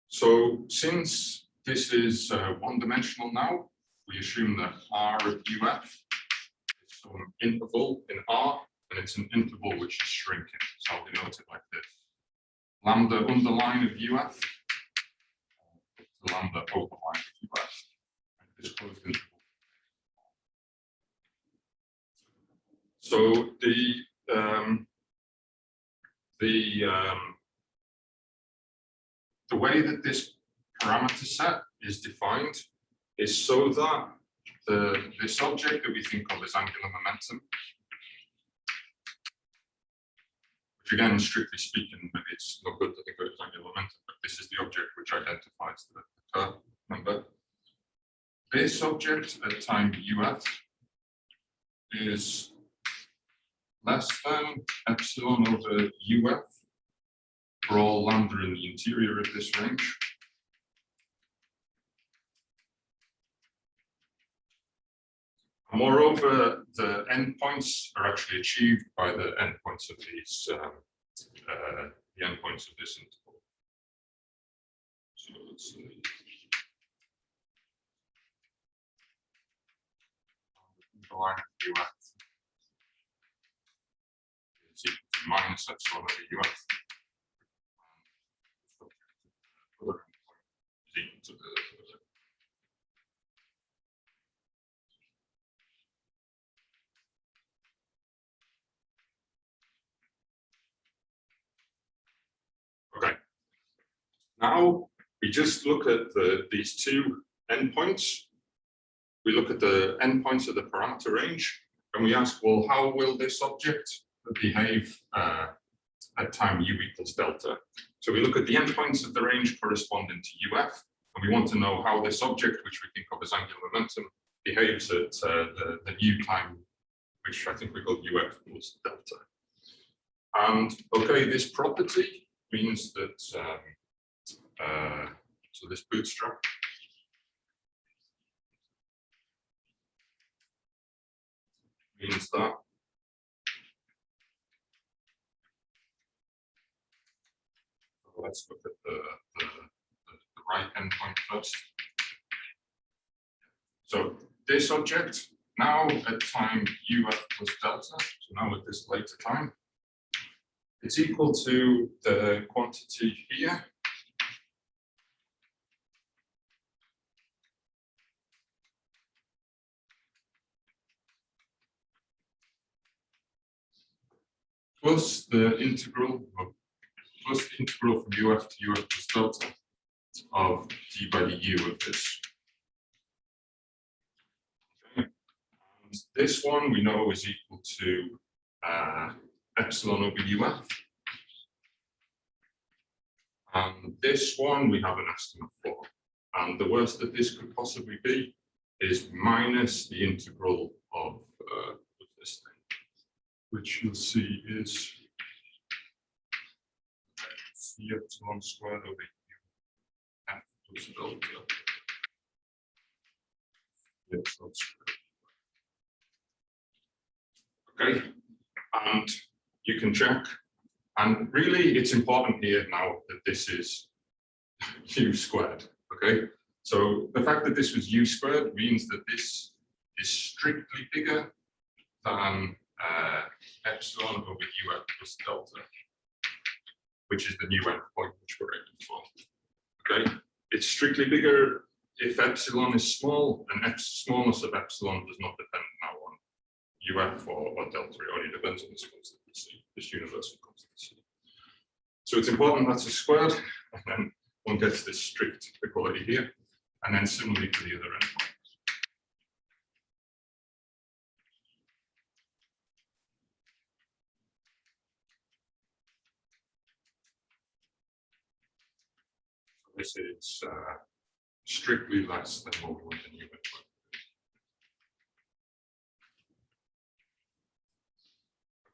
So since this is one-dimensional now, we assume that R of UF is some interval in R, and it's an interval which is shrinking. So I'll denote it like this. Lambda underline of UF, lambda overline of UF, and this closed interval. So the way that this parameter set is defined is so that this object that we think of as angular momentum, which again, strictly speaking, it's not good to think of it as angular momentum, but this is the object which identifies the curve number. This object at time UF is less than epsilon over UF for all lambda in the interior of this range. Moreover, the endpoints are actually achieved by the endpoints of these, the endpoints of this interval. So let's see. The line of UF is equal to minus epsilon over UF. Is equal to the Okay. Now we just look at these two endpoints. We look at the endpoints of the parameter range, and we ask, well, how will this object behave at time u equals delta? So we look at the endpoints of the range corresponding to UF, and we want to know how this object, which we think of as angular momentum, behaves at the new time, which I think we call UF equals delta. And okay, this property means that so this bootstrap means that so let's look at the right endpoint first. So this object now at time UF plus delta, so now at this later time, it's equal to the quantity here. Plus the integral from UF to UF plus delta of d by du of this. Okay. And this one we know is equal to epsilon over UF. And this one we have an estimate for. And the worst that this could possibly be is minus the integral of this thing, which you'll see is c epsilon squared over u f plus delta. Epsilon squared. Okay, and you can check. And really, it's important here now that this is u squared, okay? So the fact that this was u squared means that this is strictly bigger than epsilon over uf plus delta, which is the new endpoint which we're aiming for, okay? It's strictly bigger if epsilon is small, and smallness of epsilon does not depend now on uf or delta, it only depends on this constancy, this universal constancy. So it's important that's a squared, and then one gets this strict equality here, and then similarly to the other endpoint. So this is strictly less than what we want the new endpoint.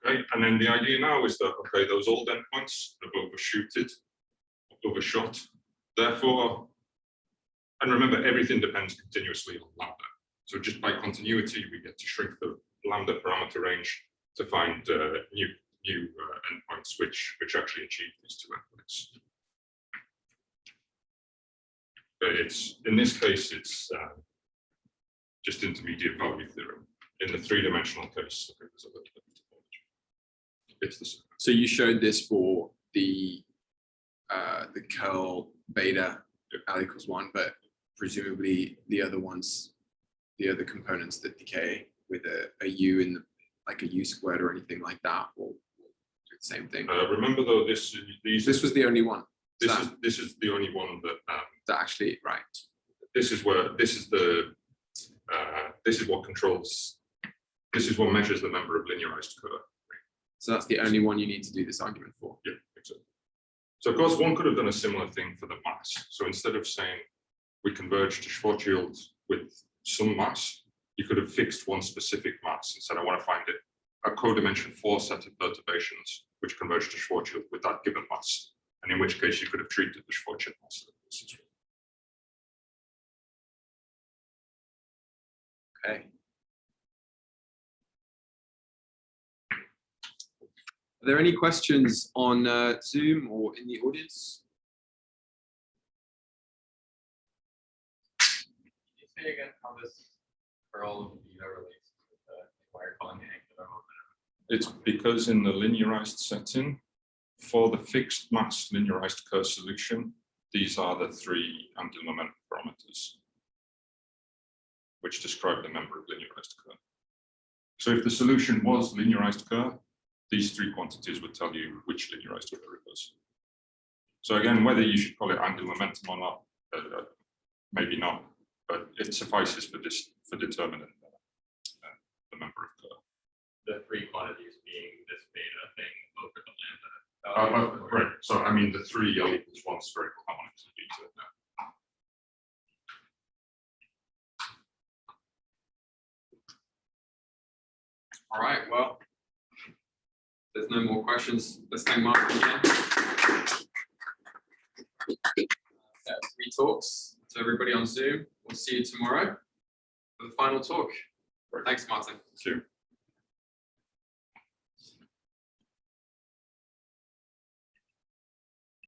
Okay, and then the idea now is that, okay, those old endpoints have overshot. Therefore, and remember, everything depends continuously on lambda. So just by continuity, we get to shrink the lambda parameter range to find new endpoints which actually achieve these two endpoints. But it's in this case, it's just intermediate value theorem. In the three-dimensional case, okay, there's a little bit. It's the same. So you showed this for the curl beta L equals 1, but presumably the other ones, the other components that decay with a u in the, like a u squared or anything like that will do the same thing. Remember though, this was the only one. This is the only one that that actually right. This is what controls. This is what measures the number of linearized curve. So that's the only one you need to do this argument for. Yeah, exactly. So of course, one could have done a similar thing for the mass. So instead of saying we converge to Schwarzschild with some mass, you could have fixed one specific mass and said, I want to find a codimension 4 set of perturbations which converge to Schwarzschild with that given mass. And in which case you could have treated the Schwarzschild mass like this as well. Okay. Are there any questions on Zoom or in the audience? Can you say again how this curl of beta relates to why you're calling it angular momentum? It's because in the linearized setting, for the fixed mass linearized Kerr solution, these are the three angular momentum parameters which describe the member of linearized Kerr. So if the solution was linearized Kerr, these three quantities would tell you which linearized Kerr it was. So again, whether you should call it angular momentum or not, maybe not, but it suffices for this for determining the member of Kerr. The three quantities being this beta thing over the lambda. Right. So I mean, the three L equals one spherical harmonics of beta. All right, well, if there's no more questions. Let's thank Mark again. 3 talks to everybody on Zoom. We'll see you tomorrow for the final talk. Thanks, Martin. See you.